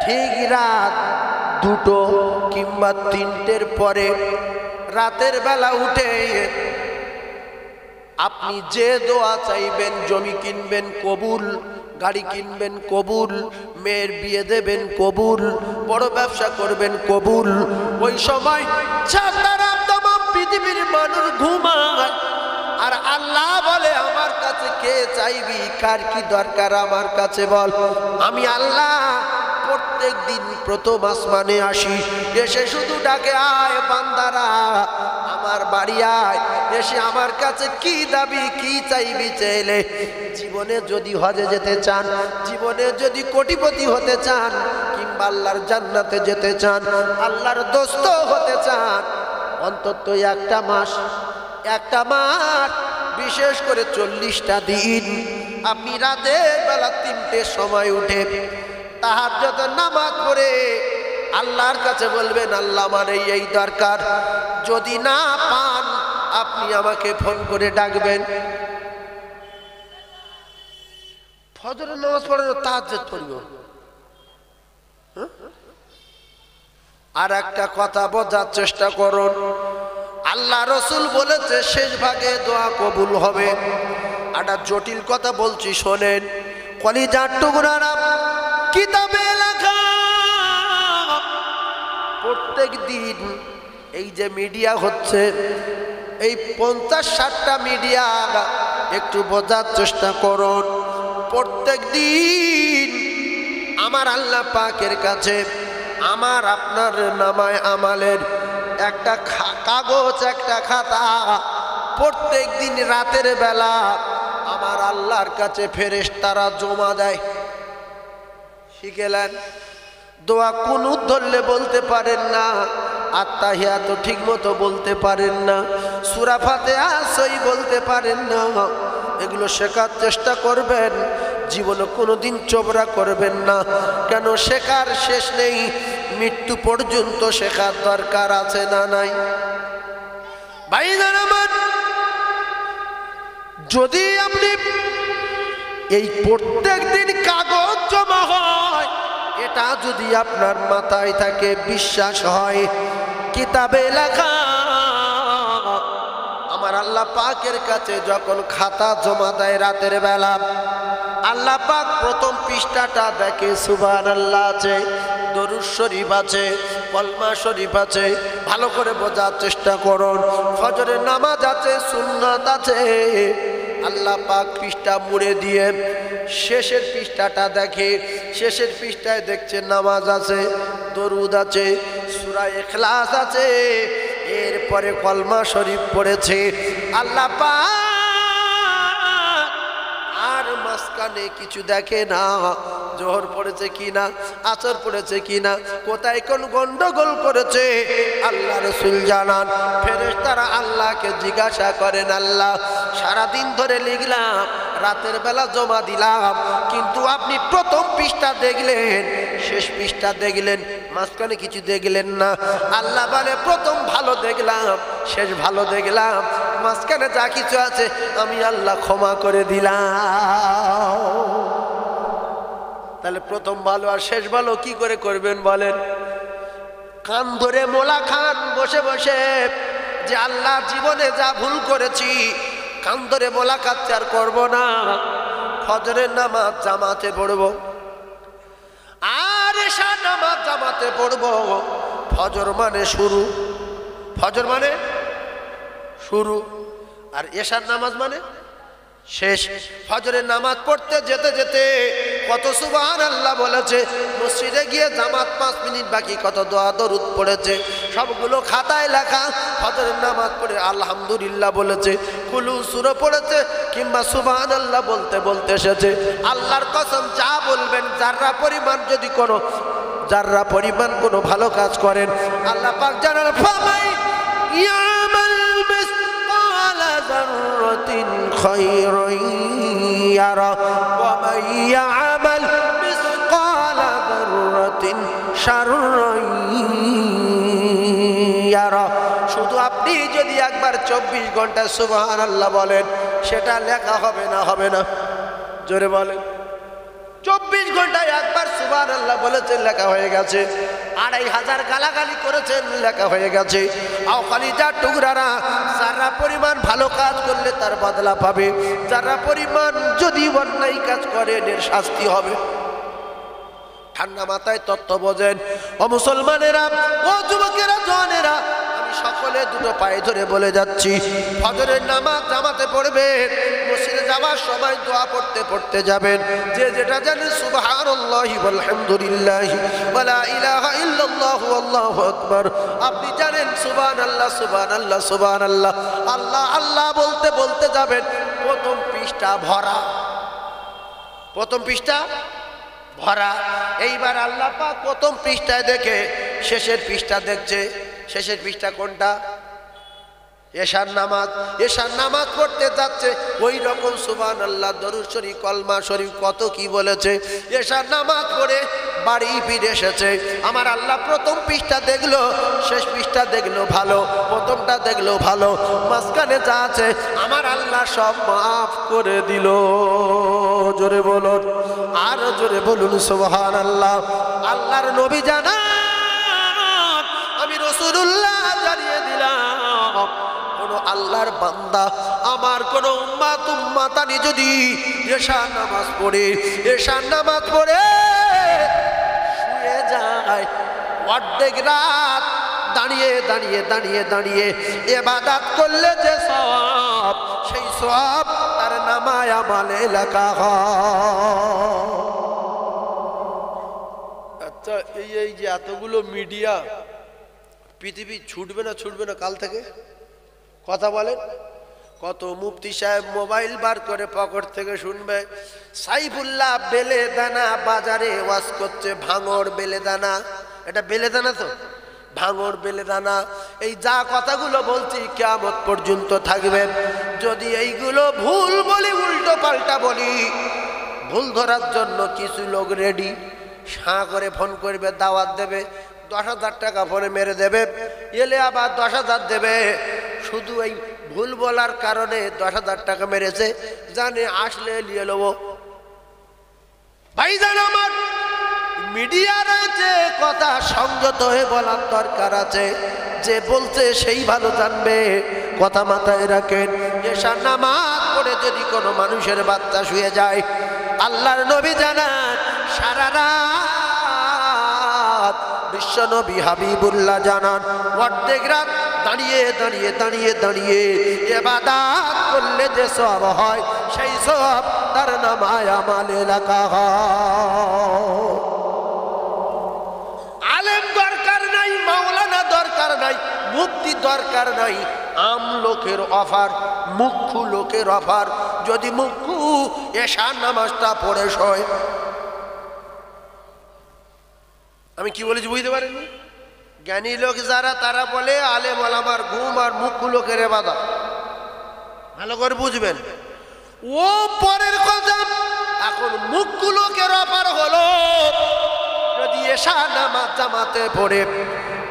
ঠিক রাত 2টো কিংবা 3টের পরে রাতের বেলা উঠে আপনি যে দোয়া চাইবেন, জমি কিনবেন কবুল, গাড়ি কিনবেন কবুল, মেয়ের বিয়ে দেবেন কবুল, বড় ব্যবসা করবেন কবুল, ওই সময় সারা তামাম পৃথিবীর মানুষ ঘুমায় আর আল্লাহ বলে আমার কাছে কে চাইবি, কার কি দরকার আমার কাছে বল। আমি আল্লাহ প্রত্যেক দিন প্রথম আসমানে আসি, এসে শুধু ডাকে আয় বান্দারা আমার বাড়ি আয়, এসে আমার কাছে কি দাবি কি চাইবি চাইলে। জীবনে যদি হজে যেতে চান, জীবনে যদি কোটিপতি হতে চান, কিংবা আল্লাহর জান্নাতে যেতে চান, আল্লাহর দোস্ত হতে চান, অন্তত একটা মাস বিশেষ করে 40টা দিন আপনি রাতের বেলা 3টের সময় উঠে তাহাজ্জুদের নামাজ পড়ে আল্লাহর কাছে বলবেন আল্লাহ আমার এই দরকার, যদি না পান আপনি আমাকে ফোন করে ডাকবেন। ফজরের নামাজ পড়ে না, তাহাজ্জুদ পড়ব। আর একটা কথা বোঝার চেষ্টা করুন, আল্লাহ রসুল বলেছে শেষ ভাগে দোয়া কবুল হবে। একটা জটিল কথা বলছি শোনেন, কলিজার টুকরারা, কিতাবে লেখা প্রত্যেক দিন এই যে মিডিয়া হচ্ছে, এই 50-60টা মিডিয়া, একটু বোঝার চেষ্টা করুন। প্রত্যেক দিন আমার আল্লাহ পাকের কাছে আমার আপনার নামায় আমালের একটা কাগজ, একটা খাতা প্রত্যেক দিন রাতের বেলা আমার আল্লাহর কাছে ফেরেশতারা জমা দেয়। শিখেলেন, দোয়া কুনুত ধরলে বলতে পারেন না, আত্তাহিয়াত ঠিক মতো বলতে পারেন না, সূরা ফাতিহা সই বলতে পারেন না, এগুলো শেখার চেষ্টা করবেন। জীবনে কোনোদিন চোবরা করবেন না, কেন শেখার শেষ নেই, মৃত্যু পর্যন্ত শেখার দরকার আছে না নাই? ভাইজান আমার, যদি আপনি এই প্রত্যেক দিন কাগজ জমা হয়, এটা যদি আপনার মাথায় থাকে, বিশ্বাস হয়, কিতাবে লেখা আমার আমার আল্লাহ পাকের কাছে যখন খাতা জমা দেয় রাতের বেলা, আল্লাহ পাক প্রথম পৃষ্ঠাটা দেখে সুবহানাল্লাহ আছে, দরুদ শরীফ আছে, কলমা শরীফ আছে, ভালো করে বোঝার চেষ্টা করুন, ফজরের নামাজ আছে, সুন্নাত আছে। আল্লাহ পাক পৃষ্ঠা মুড়ে দিয়ে শেষের পৃষ্ঠাটা দেখে, শেষের পৃষ্ঠায় দেখছে নামাজ আছে, দরুদ আছে, সূরা ইখলাস আছে, এরপরে কলমা শরীফ পড়েছে। আল্লাহ পাক আর মাঝখানে কিছু দেখে না, জোহর পড়েছে কিনা, আসর পড়েছে কিনা, কোথায় কোন গন্ডগোল করেছে আল্লাহ রাসূল জানান। ফেরেশতারা আল্লাহকে জিজ্ঞাসা করেন, আল্লাহ সারাদিন ধরে লিখলাম, রাতের বেলা জমা দিলাম, কিন্তু আপনি প্রথম পৃষ্ঠা দেখলেন, শেষ পৃষ্ঠা দেখলেন, মাঝখানে কিছু দেখলেন না। আল্লাহ বলে, প্রথম ভালো দেখলাম, শেষ ভালো দেখলাম, মাঝখানে যা কিছু আছে আমি আল্লাহ ক্ষমা করে দিলাম। তাহলে প্রথম ভালো আর শেষ ভালো কি করে করবেন বলেন? কান ধরে মোলা খান বসে বসে, যে আল্লাহ জীবনে যা ভুল করেছি, কান ধরে মোলা খাচ্ছে আর করবো না। ফজরের নামাজ জামাতে পড়বো, আর এশার নামাজ জামাতে পড়বো। ফজর মানে শুরু, ফজর মানে শুরু, আর এশার নামাজ মানে শেষ। ফজরের নামাজ পড়তে যেতে যেতে কত সুবহানাল্লাহ বলেছে, মসজিদে গিয়ে জামাত 5 মিনিট বাকি কত দোয়া দরুদ পড়েছে, সবগুলো খাতায় লেখা। ফজরের নামাজ পড়ে আলহামদুলিল্লাহ বলেছে, কুলু সূরা পড়েছে, কিংবা সুবহানাল্লাহ বলতে বলতে এসেছে। আল্লাহর কসম, যা বলবেন জাররা পরিমাণ, যদি কোনো জাররা পরিমাণ কোনো ভালো কাজ করেন, আল্লাহ পাক জানান, ফামাই ইয়ামাল মিসকালা যাররাতিন খায়রান ইয়ারা ওয়া মান ইয়ামাল মিসকালা যাররাতিন শাররান ইয়ারা। শুধু আপনি যদি একবার 24 ঘন্টা সুবহানাল্লাহ বলেন, সেটা লেখা হবে না? হবে না? জোরে বলেন। 24 ঘন্টায় একবার সুবহানাল্লাহ বলেছেন, লেখা হয়ে গেছে। 2500 গালাগালি করেছেন, লেখা হয়ে গেছে। আওখালিজার টুকরারা যারা পরিমাণ ভালো কাজ করলে তার বদলা পাবে, যারা পরিমাণ যদি অন্যায় কাজ করেন এর শাস্তি হবে। ঠান্ডা মাথায় তত্ত্ব বোঝেন ও মুসলমানেরা, ও যুবকেরা, জওয়ানেরা, আমি সকলে দুটো পায়ে ধরে বলে যাচ্ছি, ফজরের নামাজ জামাতে পড়বেন, মসজিদে যাওয়ার সময় দোয়া পড়তে পড়তে যাবেন। যে যেটা জানেন সুবহানাল্লাহি ওয়ালহামদুলিল্লাহি ওয়া লা ইলাহা ইল্লাল্লাহু আল্লাহু আকবার। আপনি জানেন সুবহানাল্লাহ সুবহানাল্লাহ সুবহানাল্লাহ, আল্লাহ আল্লাহ বলতে বলতে যাবেন। প্রথম পৃষ্ঠা ভরা, প্রথম পৃষ্ঠা ভরা। এইবার আল্লাহ পাক প্রথম পৃষ্ঠায় দেখে শেষের পৃষ্ঠা দেখছে। শেষের পৃষ্ঠা কোনটা? এশার নামাজ। এশার নামাজ পড়তে যাচ্ছে, ওই রকম সুবহানাল্লাহ, দরুদ শরীফ, কলমা শরীফ, কত কি বলেছে। এশার নামাজ পড়ে বাড়ি ফিরে এসেছে। আমার আল্লাহ প্রথম পৃষ্ঠা দেখলো, শেষ পৃষ্ঠা দেখলো ভালো, প্রথমটা দেখলো ভালো, মাঝখানে যা আছে আমার আল্লাহ সব মাফ করে দিল। জোরে বলুন, আর জোরে বলুন সুবহানাল্লাহ। আল্লাহর নবী জানান, আমি রাসূলুল্লাহ জানিয়ে দিলাম, কোন আল্লাহর বান্দা, আমার কোন উম্মাতানি যদি এশার নামাজ পড়ে, এশার নামাজ পড়ে শুয়ে যায়, অর্ধেক রাত দাঁড়িয়ে দাঁড়িয়ে দাঁড়িয়ে দাঁড়িয়ে ইবাদত করলে যে সওয়াব, সেই সওয়াব তার নামায় আমলে লেখা হয়। আচ্ছা, এই যে এতগুলো মিডিয়া, পৃথিবী ছুটবে না ছুটবে না কাল থেকে? কথা বলেন। কত মুফতি সাহেব মোবাইল বার করে পকেট থেকে শুনবে, সাইফুল্লাহ বেলেদানা বাজারে ওয়াজ করছে, ভাঙড় বেলেদানা। এটা বেলেদানা তো, ভাঙড় বেলেদানা। এই যা কথাগুলো বলছি কিয়ামত পর্যন্ত থাকবে। যদি এইগুলো ভুল বলি, উল্টো পাল্টা বলি, ভুল ধরার জন্য কিছু লোক রেডি, সাঁ করে ফোন করবে, দাওয়াত দেবে, 10,000 টাকা ফোনে মেরে দেবে, এলে আবার 10,000 দেবে। শুধু এই ভুল বলার কারণে 10,000 টাকা মেরেছে, জানে আসলে নিয়ে নেবো। ভাইজান আমার, মিডিয়া রয়েছে, কথা সংযত হয়ে বলার দরকার আছে। যে বলছে সেই ভালো জানবে। কথা মাথায় রাখেন, এশার নামাজ পড়ে যদি কোনো মানুষের বাচ্চা শুয়ে যায়, আল্লাহর নবী জানান সারা রাত, বিশ্ব নবী হাবিবুল্লাহ জানান অর্ধেক রাত দাঁড়িয়ে দাঁড়িয়ে দাঁড়িয়ে দাঁড়িয়ে ইবাদত করলে যে সওয়াব হয়, সেই সওয়াব তার নামায় আমলে লেখা হয়। আলেম দরকার নাই, মাওলানা দরকার নাই, মুফতি দরকার নাই, আম লোকের অফার, মুখ্য লোকের অফার। যদি মুখ্য এশার নামাজটা পড়ে শোয়, আমি কি বলেছি বুঝতে পারেননি? জ্ঞানী লোক যারা তারা বলে আলেম ওলামার ঘুম আর মুখ্য লোকের ইবাদত। ভালো করে বুঝবেন, ও পরের কথা। এখন মুখ্য লোকের অফার হলো যদি এশার নামাজ জামাতে পড়ে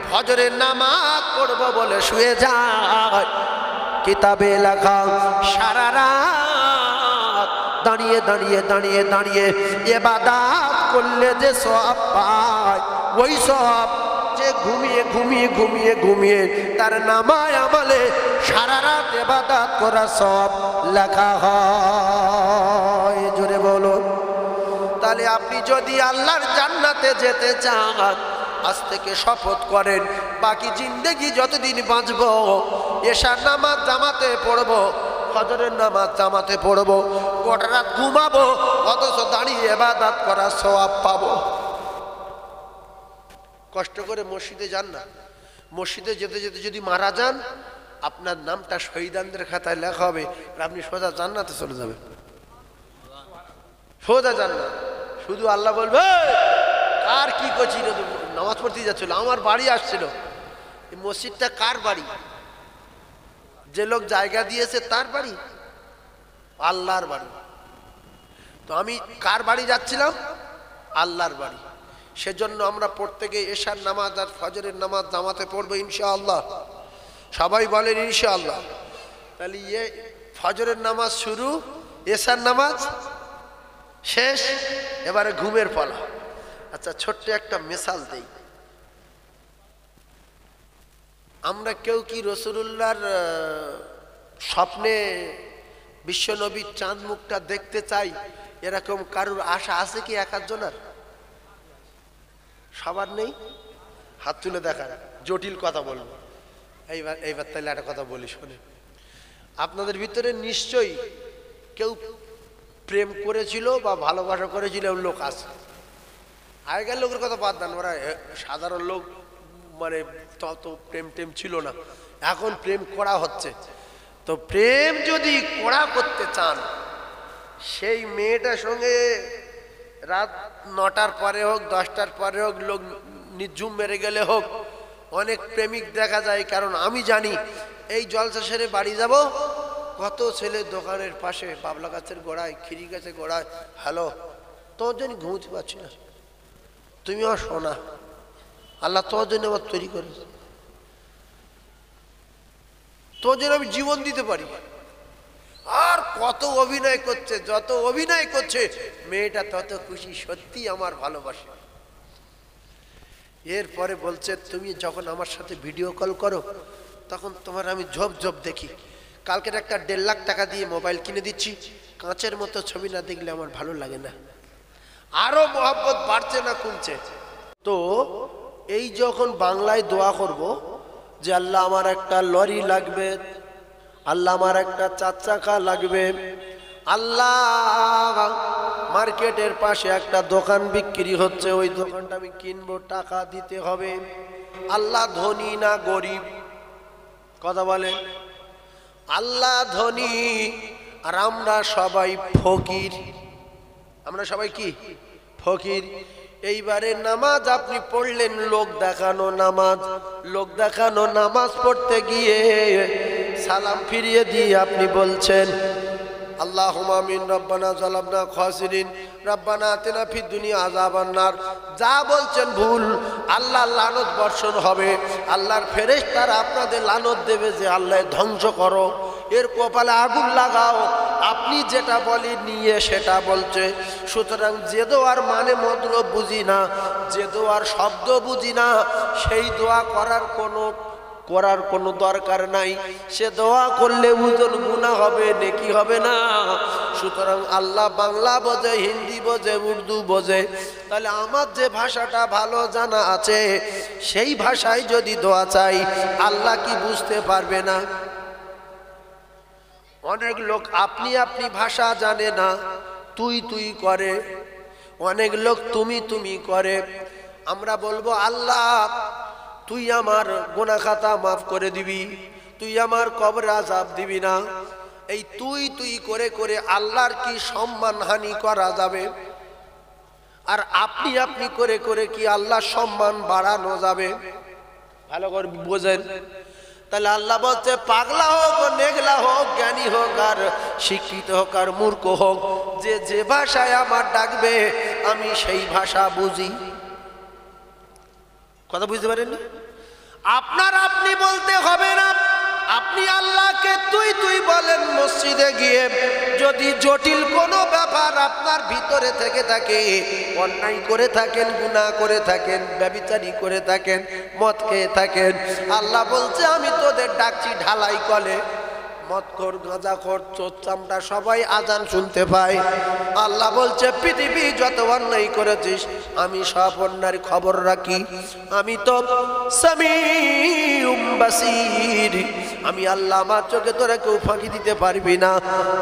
ফজরের নামাজ পড়ব বলে শুয়ে যায়, কিতাবে লেখা সারা রাত দাঁড়িয়ে দাঁড়িয়ে দাঁড়িয়ে দাঁড়িয়ে ইবাদত করলে যে সওয়াব পায়, ওই সওয়াব যে ঘুমিয়ে ঘুমিয়ে ঘুমিয়ে ঘুমিয়ে তার নামায় আমলে সারা রাত ইবাদত করার সওয়াব লেখা হয়। জোরে বলো। তাহলে আপনি যদি আল্লাহর জান্নাতে যেতে চান, আজ থেকে শপথ করেন বাকি জিন্দেগি যতদিন বাঁচব এশার নামাজ জামাতে পড়ব, ফজরের নামাজ জামাতে পড়ব, গোটা রাত ঘুমাবো, অথচ দাঁড়িয়ে ইবাদত করার সওয়াব পাবো। কষ্ট করে মসজিদে যান না, মসজিদে যেতে যেতে যদি মারা যান, আপনার নামটা শহীদানদের খাতায় লেখা হবে, আর আপনি সোজা জান্নাতে চলে যাবেন। সোজা জান্নাত। শুধু আল্লাহ বলবে কার কি করছিল, নামাজ পড়তে যাচ্ছিল, আমার বাড়ি আসছিল। এই মসজিদটা কার বাড়ি? যে লোক জায়গা দিয়েছে তার বাড়ি? আল্লাহর বাড়ি। তো আমি কার বাড়ি যাচ্ছিলাম? আল্লাহর বাড়ি। সেজন্য আমরা প্রত্যেকে এশার নামাজ আর ফজরের নামাজ জামাতে পড়বো ইনশাআল্লাহ। সবাই বলেন ইনশাআল্লাহ। তাহলে ফজরের নামাজ শুরু, এশার নামাজ শেষ, এবারে ঘুমের পালা। আচ্ছা, ছোট্ট একটা মিসাল দেই। আমরা কেউ কি রাসূলুল্লাহর স্বপ্নে বিশ্বনবীর চাঁদ মুখটা দেখতে চাই? এরকম কারুর আশা আছে কি এক আধজনের? সবার নেই? হাত তুলে দেখান, জটিল কথা বলবো। এইবার তাহলে একটা কথা বলি শোনে। আপনাদের ভিতরে নিশ্চয়ই কেউ প্রেম করেছিল বা ভালোবাসা করেছিল লোক আছে। আগেকার লোকের কথা বাদ দেন, ওরা সাধারণ লোক, মানে তত প্রেম টেম ছিল না। এখন প্রেম করা হচ্ছে। তো প্রেম যদি করা করতে চান, সেই মেয়েটার সঙ্গে রাত 9টার পরে হোক 10টার পরে হোক, লোক নিঝুম মেরে গেলে হোক, অনেক প্রেমিক দেখা যায়। কারণ আমি জানি, এই জলসা সেরে বাড়ি যাব, কত ছেলে দোকানের পাশে বাবলা গাছের গোড়ায়, খিরি গাছের গোড়ায়, হ্যালো, তোর জন্য ঘুমোতে পারছি না, তুমি আমার শোনা, আল্লাহ তোর জন্য আমার তৈরি করেছে, তোর জন্য আমি জীবন দিতে পারি। আর কত অভিনয় করছে, যত অভিনয় করছে মেয়েটা তত খুশি, সত্যি আমার ভালোবাসে। এরপরে বলছে, তুমি যখন আমার সাথে ভিডিও কল করো তখন তোমার আমি ঝোপ ঝোপ দেখি। কালকের একটা 1.5 লাখ টাকা দিয়ে মোবাইল কিনে দিচ্ছি, কাঁচের মতো ছবি না দেখলে আমার ভালো লাগে না। আরো মহব্বত বাড়ছে না কমছে? তো এই যখন বাংলায় দোয়া করব যে আল্লাহ আমার একটা লরি লাগবে, আল্লাহ আমার একটা 4 চাকা লাগবে, আল্লাহ মার্কেটের পাশে একটা দোকান বিক্রি হচ্ছে, ওই দোকানটা আমি কিনবো, টাকা দিতে হবে। আল্লাহ ধনী না গরিব? কথা বলেন। আল্লাহ ধনী আর আমরা সবাই ফকির। আমরা সবাই কি? ফকির। এইবারে নামাজ আপনি পড়লেন লোক দেখানো নামাজ, লোক দেখানো নামাজ পড়তে গিয়ে সালাম ফিরিয়ে দিয়ে আপনি বলছেন আল্লাহুম্মা আমিন, রব্বানা যালামনা খাসিরিন, রব্বানা আতিনা ফিদ দুনিয়া আযাবান নার। যা বলছেন ভুল। আল্লাহ লানত বর্ষণ হবে, আল্লাহর ফেরেশতারা আপনাদের লানত দেবে যে আল্লাহ ধ্বংস করো, এর কপালে আগুন লাগাও। আপনি যেটা বলি নিয়ে সেটা বলছে। সুতরাং যে দোয়ার মানে মতলব বুঝি না, যে দোয়ার শব্দ বুঝি না, সেই দোয়া করার করার কোনো দরকার নাই। সে দোয়া করলে ওজন গুনাহ হবে, নেকি হবে না। সুতরাং আল্লাহ বাংলা বোঝে, হিন্দি বোঝে, উর্দু বোঝে, তাহলে আমার যে ভাষাটা ভালো জানা আছে সেই ভাষায় যদি দোয়া চাই আল্লাহ কি বুঝতে পারবে না? অনেক লোক আপনি আপনি ভাষা জানে না, তুই তুই করে। অনেক লোক তুমি তুমি করে। আমরা বলবো আল্লাহ তুই আমার গুনাহ খাতা মাফ করে দিবি, তুই আমার কবরে আযাব দিবি না। এই তুই তুই করে করে আল্লাহর কি সম্মান হানি করা যাবে? আর আপনি আপনি করে করে কি আল্লাহর সম্মান বাড়ানো যাবে? ভালো করে বোঝেন। তাহলে আল্লাহ বলছে পাগলা হোক, নেগলা হোক, জ্ঞানী হোক, আর শিক্ষিত হোক, আর মূর্খ হোক, যে যে ভাষায় আমার ডাকবে আমি সেই ভাষা বুঝি। কথা বুঝতে পারেননি? আপনার আপনি বলতে হবে না। আপনি আল্লাহকে তুই তুই বলেন মসজিদে গিয়ে। যদি জটিল কোনো ব্যাপার আপনার ভিতরে থেকে থাকে, অন্যায় করে থাকেন, গুনাহ করে থাকেন, ব্যভিচারী করে থাকেন, মদ খেয়ে থাকেন, আল্লাহ বলছে আমি তোদের ডাকছি ঢালাই কলে। মদখোর, গাঁজাখোর, চোর চামড়া সবাই আজান শুনতে পায়। আল্লাহ বলছে পৃথিবী যত অন্যায় করেছিস আমি সব অন্যায়ের খবর রাখি। আমি তো সামিউম বাসির। আমি আল্লাহ, আমার চোখে তোরা কেউ ফাঁকি দিতে পারবি না।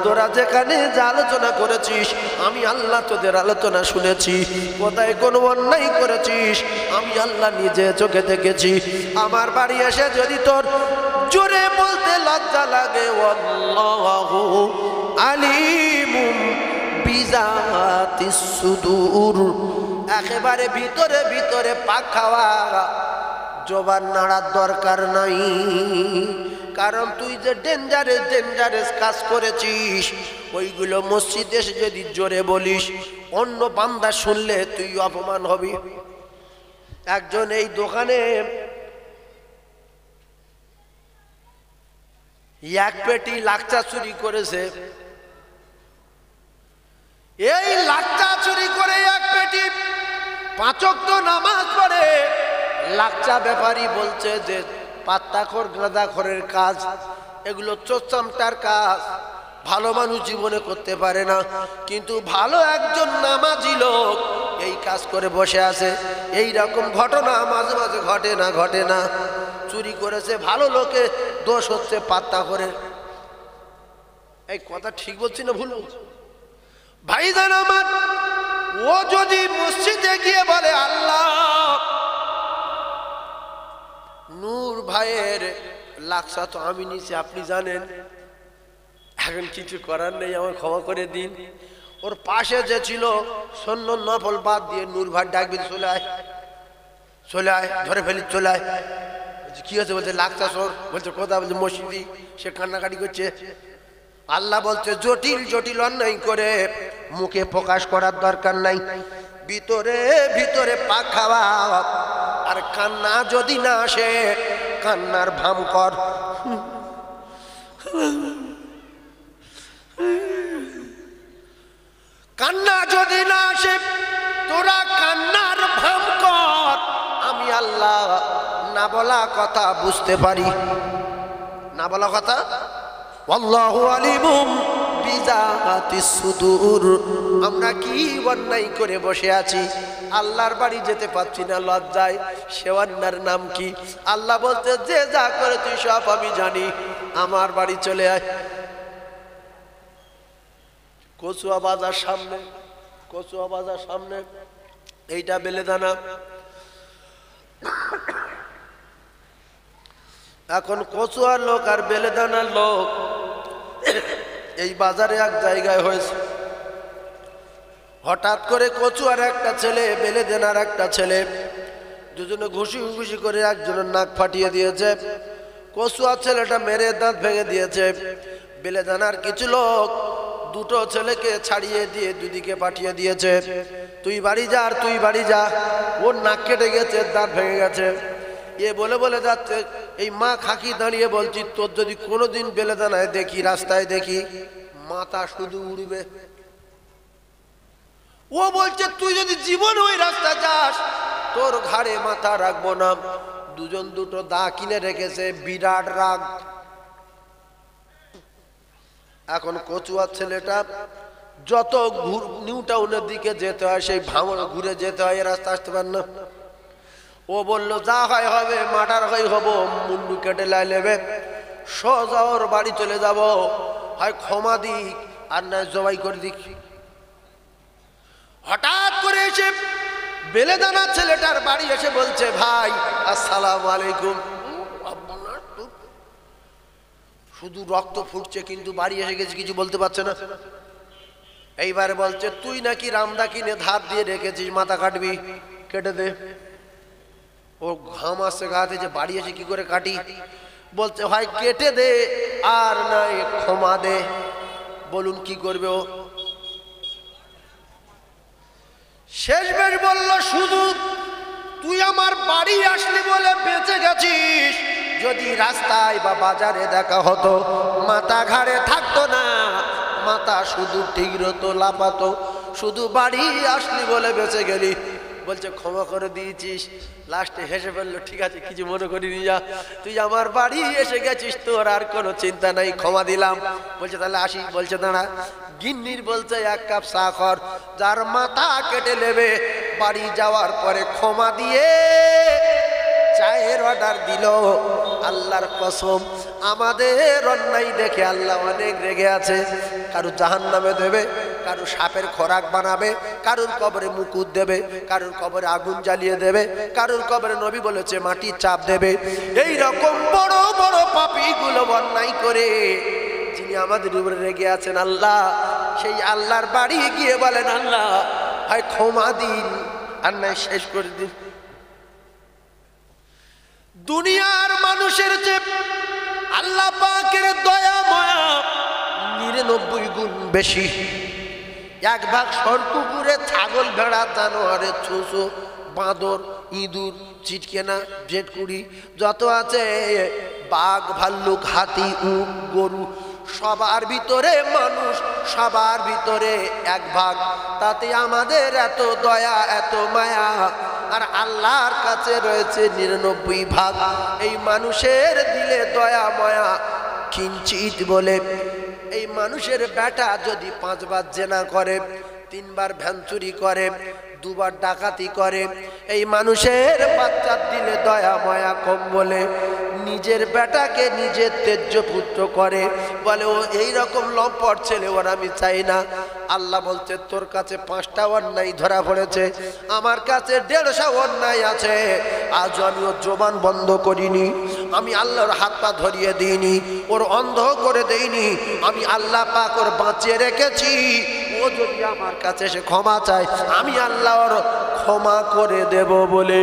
তোরা যেখানে যা আলোচনা করেছিস আমি আল্লাহ তোদের আলোচনা শুনেছি। কোথায় কোনো অন্যায় করেছিস আমি আল্লাহ নিজে চোখে দেখেছি। আমার বাড়ি এসে যদি তোর জোরে বলতে লজ্জা লাগে, আল্লাহু আলিমুম বিজাতিস সুদূর, একেবারে ভিতরে ভিতরে পাক খাওয়া, জবান নাড়ার দরকার নাই। কারণ তুই যে ডেঞ্জারাস ডেঞ্জারাস কাজ করেছিস ওইগুলো মসজিদে এসে যদি জোরে বলিস অন্য বান্দা শুনলে তুই অপমান হবি। একজন এই দোকানে এক পেটি লাকচা চুরি করেছে। এই লাকচা চুরি করে এক পেটি 5 ওয়াক্ত নামাজ পড়ে। লাকচা ব্যাপারী বলছে যে পাত্তাখোর, গাঁজাখোরের কাজ এগুলো চোরচামটার কাজ, ভালো মানুষ জীবনে করতে পারে না। কিন্তু ভালো একজন নামাজি লোক এই কাজ করে বসে আছে। এই রকম ঘটনা মাঝে মাঝে ঘটে না? ঘটে না? চুরি করেছে ভালো লোকে, দোষ হচ্ছে পাত্তাখোরের। এই কথা ঠিক বলছি না ভুল বলছি? ভাইজান আমার, ও যদি মসজিদে গিয়ে বলে আল্লাহ নূর ভাইয়ের লাকসা তো আমি নিছি, আপনি জানেন, এখন কিছু করার নেই, আমার ক্ষমা করে দিন। ওর পাশে যে ছিল সন্ন্য নফল বাদ দিয়ে নূর ভাই ডাকবি, চলে আয়, চলে আয়, ধরে ফেলি, চলে আয়। কি হয়েছে? বলছে লাকসা চোর। বলছে কোথা? বলছে মসজিদি। সে কান্নাকাটি করছে। আল্লাহ বলছে জটিল জটিল অন্যায় করে মুখে প্রকাশ করার দরকার নাই, ভিতরে ভিতরে পাক খাওয়া। আর কান্না যদি না আসে কান্নার ভাম কর। কান্না যদি না আসে তোরা কান্নার ভাম কর। আমি আল্লাহ না বলা কথা বুঝতে পারি। না বলা কথা, আল্লাহু আলিমুম বিজাতিস সুদূর। আমরা কি অন্যায় করে বসে আছি, আল্লাহর বাড়ি যেতে পারছি না লজ্জায়। সে অন্যার নাম কি? আল্লাহ বলতে যে যা করে তুই সব আমি জানি, আমার বাড়ি চলে আয়। কচুয়া বাজার সামনে, কচুয়া বাজার সামনে, এইটা বেলেদানা। এখন কচুয়ার লোক আর বেলেদানার লোক এই বাজারে এক জায়গায় হয়েছে। হঠাৎ করে কচুয়ার একটা ছেলে, বেলেদানার একটা ছেলে, দুজনে ঘুষি ঘুষি করে একজনের নাক ফাটিয়ে দিয়েছে। কচুয়ার ছেলেটা মেরে দাঁত ভেঙে দিয়েছে। বেলেদানার কিছু লোক দুটো ছেলেকে ছাড়িয়ে দিয়ে দুদিকে পাঠিয়ে দিয়েছে, তুই বাড়ি যা আর তুই বাড়ি যা। ওর নাক কেটে গেছে, দাঁত ভেঙে গেছে। এ বলে বলে যাচ্ছে। এই মা খাকি দাঁড়িয়ে বলছি, তোর যদি কোনোদিন বেলেদানায় দেখি, রাস্তায় দেখি, মাথা শুধু উড়বে। ও বলছে তুই যদি জীবন ওই রাস্তা যাস তোর ঘাড়ে মাথা রাখবো না। দুজন দুটো দা কিনে রেখেছে, বিরাট রাগ। এখন কচুয়া ছেলেটা যত নিউ টাউনের দিকে যেতে হয়, সেই ভাঙড় ঘুরে যেতে হয়, রাস্তা আসতে পারে না। ও বলল যা হয় হবে, মার্ডার হয় হব, মুন্ডু কেটে লাই নেবে, সোজা ওর বাড়ি চলে যাব, হয় ক্ষমা দিক আর নয় জবাই করে দিক। হঠাৎ করে এসে বেলেদানা ছেলেটার বাড়ি এসে বলছে, ভাই আসসালামু আলাইকুম। শুধু রক্ত ফুটছে, কিন্তু বাড়ি এসে গেছে, কিছু বলতে পারছে না। এইবারে বলছে, তুই নাকি রামদা কিনে ধার দিয়ে রেখেছিস, মাথা কাটবি, কেটে দে। ও ঘাম আসছে গাতে, যে বাড়ি এসে কি করে কাটি। বলছে, ভাই কেটে দে আর নাই ক্ষমা দে। বলুন কি করবে ও? শেষমেশ বলল, শুধু তুই আমার বাড়ি আসলি বলে বেঁচে গেছিস, যদি রাস্তায় বা বাজারে দেখা হতো মাথা ঘাড়ে থাকতো না, মাথা শুধু ঠিকরতো লাপাতো, শুধু বাড়ি আসলি বলে বেঁচে গেলি। বলছে ক্ষমা করে দিয়েছিস। লাস্টে হেসে ফেললো, ঠিক আছে কিছু মনে করিনি, যা, তুই আমার বাড়ি এসে গেছিস, তোর আর কোনো চিন্তা নাই, ক্ষমা দিলাম। বলছে তাহলে আসি। বলছে দাঁড়া, গিন্নির বলছে এক কাপ চা কর, যার মাথা কেটে নেবে বাড়ি যাওয়ার পরে ক্ষমা দিয়ে চায়ের অর্ডার দিল। আল্লাহর কসম, আমাদের অন্যায় দেখে আল্লাহ অনেক রেগে আছে। কারো জাহান্নামে দেবে, কারো সাপের খোরাক বানাবে, কারুর কবরে মুকুট দেবে, কারুর কবরে আগুন জ্বালিয়ে দেবে, কারুর কবরে নবী বলেছে মাটির চাপ দেবে। এই রকম বড় বড় পাপীগুলো অন্যায় করে যিনি আমাদের উপরে রেগে আছেন আল্লাহ, সেই আল্লাহর বাড়ি গিয়ে বলেন, আল্লাহ হয় ক্ষমা দিন আর নাই শেষ করে দিন। দুনিয়ার মানুষের যে আল্লাহ পাকের দয়া মায়া 99 গুণ বেশি। এক ভাগ সরকুকুরে, ছাগল, ভেড়া, জানোয়ারের ছুঁচো, বাঁদর, ইঁদুর, চিটকেনা, জেটকুড়ি যত আছে, বাঘ, ভাল্লুক, হাতি, উট, গরু, সবার ভিতরে মানুষ, সবার ভিতরে এক ভাগ। তাতে আমাদের এত দয়া, এত মায়া, আর আল্লাহর কাছে রয়েছে 99 ভাগ। এই মানুষের দিলে দয়া মায়া কিঞ্চিত বলে। এই মানুষের বেটা যদি 5 বার জেনা করে, 3 বার ভ্যানচুরি করে, 2 বার ডাকাতি করে, এই মানুষের বাচ্চার দিলে দয়া মায়া কম বলে। নিজের বেটাকে নিজের তেজ্য পুত্র করে, বলে ও এইরকম লম্পট ছেলে, ওর আমি চাই না। আল্লাহ বলছে, তোর কাছে 5টা অন্যায় ধরা পড়েছে, আমার কাছে 150 অন্যায় আছে। আজ আমি ওর জবান বন্ধ করিনি, আমি আল্লাহর হাত পা ধরিয়ে দিইনি, ওর অন্ধ করে দেইনি, আমি আল্লাহ পাক ওর বাঁচিয়ে রেখেছি। ও যদি আমার কাছে এসে ক্ষমা চায়, আমি আল্লাহ ওর ক্ষমা করে দেব বলে।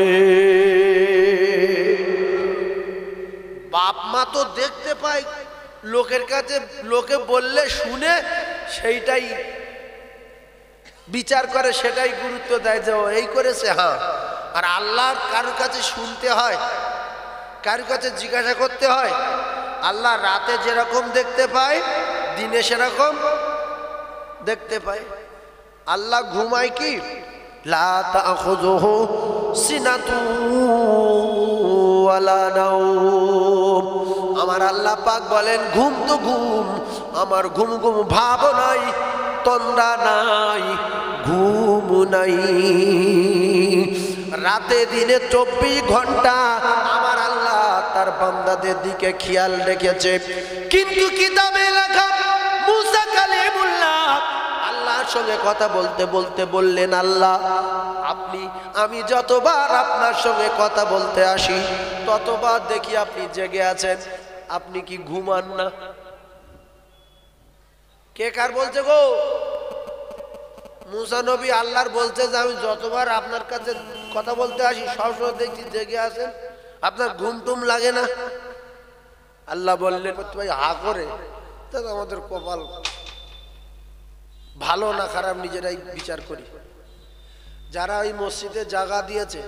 বাপ মা তো দেখতে পায়, লোকের কাছে লোকে বললে শুনে সেইটাই বিচার করে, সেটাই গুরুত্ব দেয় যে এই করেছে। হ্যাঁ, আর আল্লাহর কারোর কাছে শুনতে হয়, কারোর কাছে জিজ্ঞাসা করতে হয়। আল্লাহ রাতে যেরকম দেখতে পায়, দিনে সেরকম দেখতে পায়। আল্লাহ ঘুমায় কি? লা তাখুযুহু সিনাতু ওয়ালা নাওম। আমার আল্লাহ পাক বলেন, ঘুম তো ঘুম, আমার ঘুম ঘুম ভাব নাই, তন্দ্রা নাই, ঘুম নাই। রাতে দিনে 24 ঘন্টা আমার আল্লাহ তার বান্দাদের দিকে খেয়াল রেখেছে। কিন্তু কিতাবে লেখা মুসা কালিমুল্লাহ আল্লাহর সঙ্গে কথা বলতে বলতে বললেন, আল্লাহ আমি যতবার আপনার সঙ্গে কথা বলতে আসি, ততবার দেখি আপনি জেগে আছেন, আপনি কি ঘুমান না? কে কার বলছে গো? মুসা নবী আল্লাহর বলছে যে আমি যতবার আপনার কাছে কথা বলতে আসি, সবসময় দেখছি জেগে আছেন, আপনার ঘুম টুম লাগে না? আল্লাহ বললেন, ভাই হা করে, তাহলে আমাদের কপাল ভালো না খারাপ নিজেরাই বিচার করি। যারা এই মসজিদে জায়গা দিয়েছে,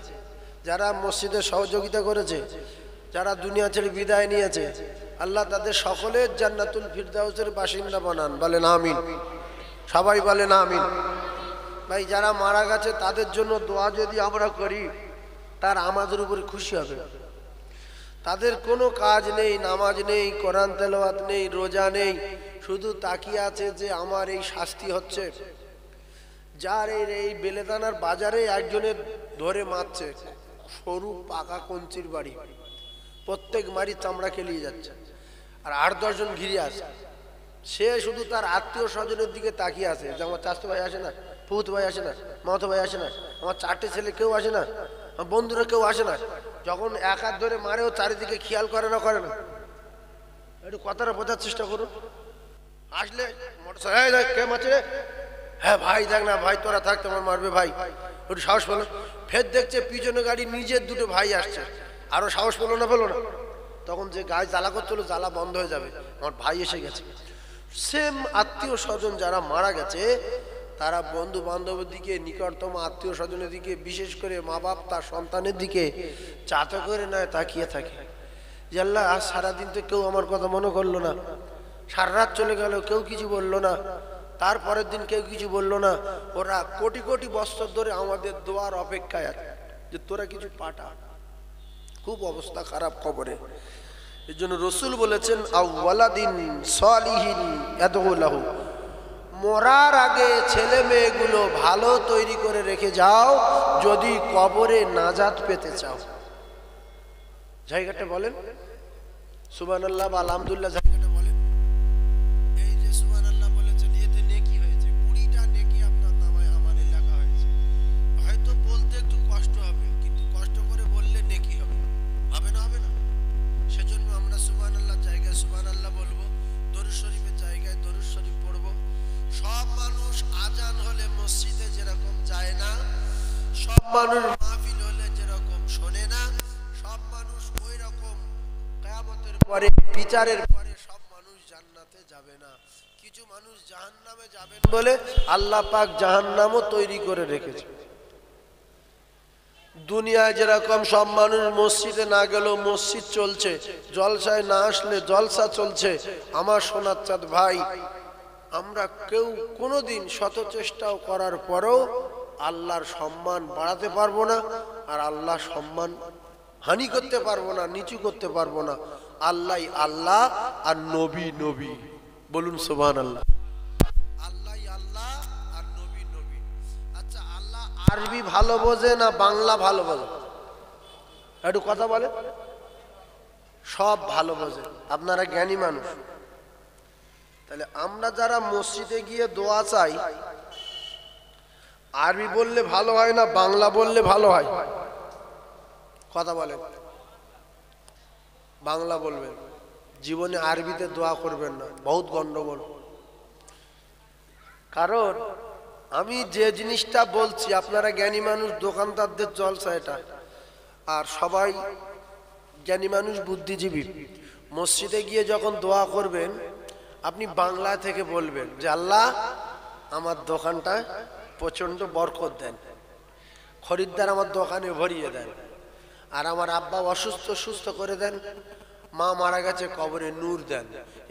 যারা মসজিদে সহযোগিতা করেছে, যারা দুনিয়া ছেড়ে বিদায় নিয়েছে, আল্লাহ তাদের সকলের জান্নাতুল ফিরদাউসের বাসিন্দা বানান। বলেন আমিন, সবাই বলেন আমিন। ভাই যারা মারা গেছে তাদের জন্য দোয়া যদি আমরা করি, তার আমাদের উপরে খুশি হবে। তাদের কোনো কাজ নেই, নামাজ নেই, কোরআন তেলাওয়াত নেই, রোজা নেই, শুধু তাকিয়ে আছে যে আমার এই শাস্তি হচ্ছে। যার এই বেলেদানার বাজারে একজনের ধরে মারছে, সরু পাকা কঞ্চির বাড়ি, প্রত্যেক মারি চামড়া খেলিয়ে যাচ্ছে, আর 8-10 জন ঘিরে আছে। সে শুধু তার আত্মীয় স্বজনের দিকে তাকিয়ে আছে যে আমার চাচতো ভাই আসে না, ফুত ভাই আসে না, মামাতো ভাই আসে না, আমার 4টে ছেলে কেউ আসে না, আমার বন্ধুরা কেউ আসে না। যখন এক হাত ধরে মারেও চারিদিকে খেয়াল করে না। একটু কথাটা বোঝার চেষ্টা করুন। আসলে মোটরসাইকেল কে মারছে রে? হ্যাঁ ভাই দেখ না ভাই, তোরা থাক, তোমার মারবে ভাই, একটু সাহস পেলো। ফের দেখছে পিছনে গাড়ি, নিজের 2টো ভাই আসছে, আরো সাহস পেলো না। তখন যে গায়ে জ্বালা করছিল, জ্বালা বন্ধ হয়ে যাবে, আমার ভাই এসে গেছে। সেম আত্মীয় স্বজন যারা মারা গেছে, তারা বন্ধু বান্ধবের দিকে, নিকটতম আত্মীয় স্বজনের দিকে, বিশেষ করে মা বাপ তার সন্তানের দিকে চাতা করে নয় তাকিয়ে থাকে যে আল্লাহ আজ সারাদিন তো কেউ আমার কথা মনে করলো না, সারা রাত চলে গেল, কেউ কিছু বললো না, তারপরের দিন কেউ কিছু বললো না। ওরা কোটি কোটি বছর ধরে আমাদের দোয়ার অপেক্ষায় আছে যে তোরা কিছু পাঠা। খুব অবস্থা খারাপ খবরে। এর জন্য রসুল বলেছেন আওয়ালাদিন সালিহিন ইয়াদউ লাহু, মরার আগে ছেলে মেয়েগুলো ভালো তৈরি করে রেখে যাও যদি কবরে নাজাত পেতে চাও। জায়গাটা বলেন সুবহানাল্লাহ বা আলহামদুলিল্লাহ, জায়গাটা বলেন। এই যে সুবহানাল্লাহ বলেছেন, এতে নেকি হয়েছে 20টা নেকি আপনার নামায় আমারে লেখা হয়েছে। হয়তো বলতে একটু কষ্ট হবে, কিন্তু কষ্ট করে বললে নেকি হবে। হবে না? সেজন্য আমরা সুবহানাল্লাহ জায়গায় সুবহানাল্লাহ বলবো, দরুদ শরীফের জায়গায় দরুদ শরীফ পড়বো। সব মানুষ আজান হলে মসজিদে যেরকম যায় না, সব মানুষ মাহফিল হলে যেরকম শোনে না, সব মানুষ ওই রকম কিয়ামতের পরে, বিচারের পরে সব মানুষ জান্নাতে যাবে না। কিছু মানুষ জাহান্নামে যাবেন বলে আল্লাহ পাক জাহান্নামও তৈরি করে রেখেছে। দুনিয়ায় যেরকম সব মানুষ মসজিদে না গেলেও মসজিদ চলছে, জলসায় না আসলে জলসা চলছে, আমার সোনার চাঁদ ভাই, আমরা কেউ কোনোদিন শত চেষ্টাও করার পরেও আল্লাহর সম্মান বাড়াতে পারবো না, আর আল্লাহ সম্মান হানি করতে পারবো না, নিচু করতে পারবো না। আল্লাহ আল্লাহ আর নবী নবী, বলুন সুবহানাল্লাহ। আল্লাহ আল্লাহ আর নবী নবী। আচ্ছা, আল্লাহ আরবি ভালো বোঝে না বাংলা ভালো বোঝে? একটু কথা বলে। সব ভালো বোঝে, আপনারা জ্ঞানী মানুষ। তাহলে আমরা যারা মসজিদে গিয়ে দোয়া চাই, আরবি বললে ভালো হয় না বাংলা বললে ভালো হয়? কথা বলেন। বাংলা বলবেন, জীবনে আরবিতে দোয়া করবেন না, বহুত গন্ডগোল। কারণ আমি যে জিনিসটা বলছি, আপনারা জ্ঞানী মানুষ, দোকানদারদের জলসা এটা, আর সবাই জ্ঞানী মানুষ, বুদ্ধিজীবী। মসজিদে গিয়ে যখন দোয়া করবেন, আপনি বাংলা থেকে বলবেন যে আল্লাহ আমার দোকানটা প্রচন্ড বরকত দেন, খরিদ্দার আমার দোকানে ভরিয়ে দেন, আর আমার আব্বা অসুস্থ সুস্থ করে দেন, মা মারা গেছে কবরে নূর দেন।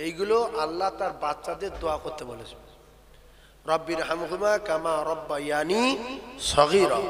এইগুলো আল্লাহ তার বাচ্চাদের দোয়া করতে বলেছে। রব্বির হামহুমা কামা রব্বায়ানি সগীরা,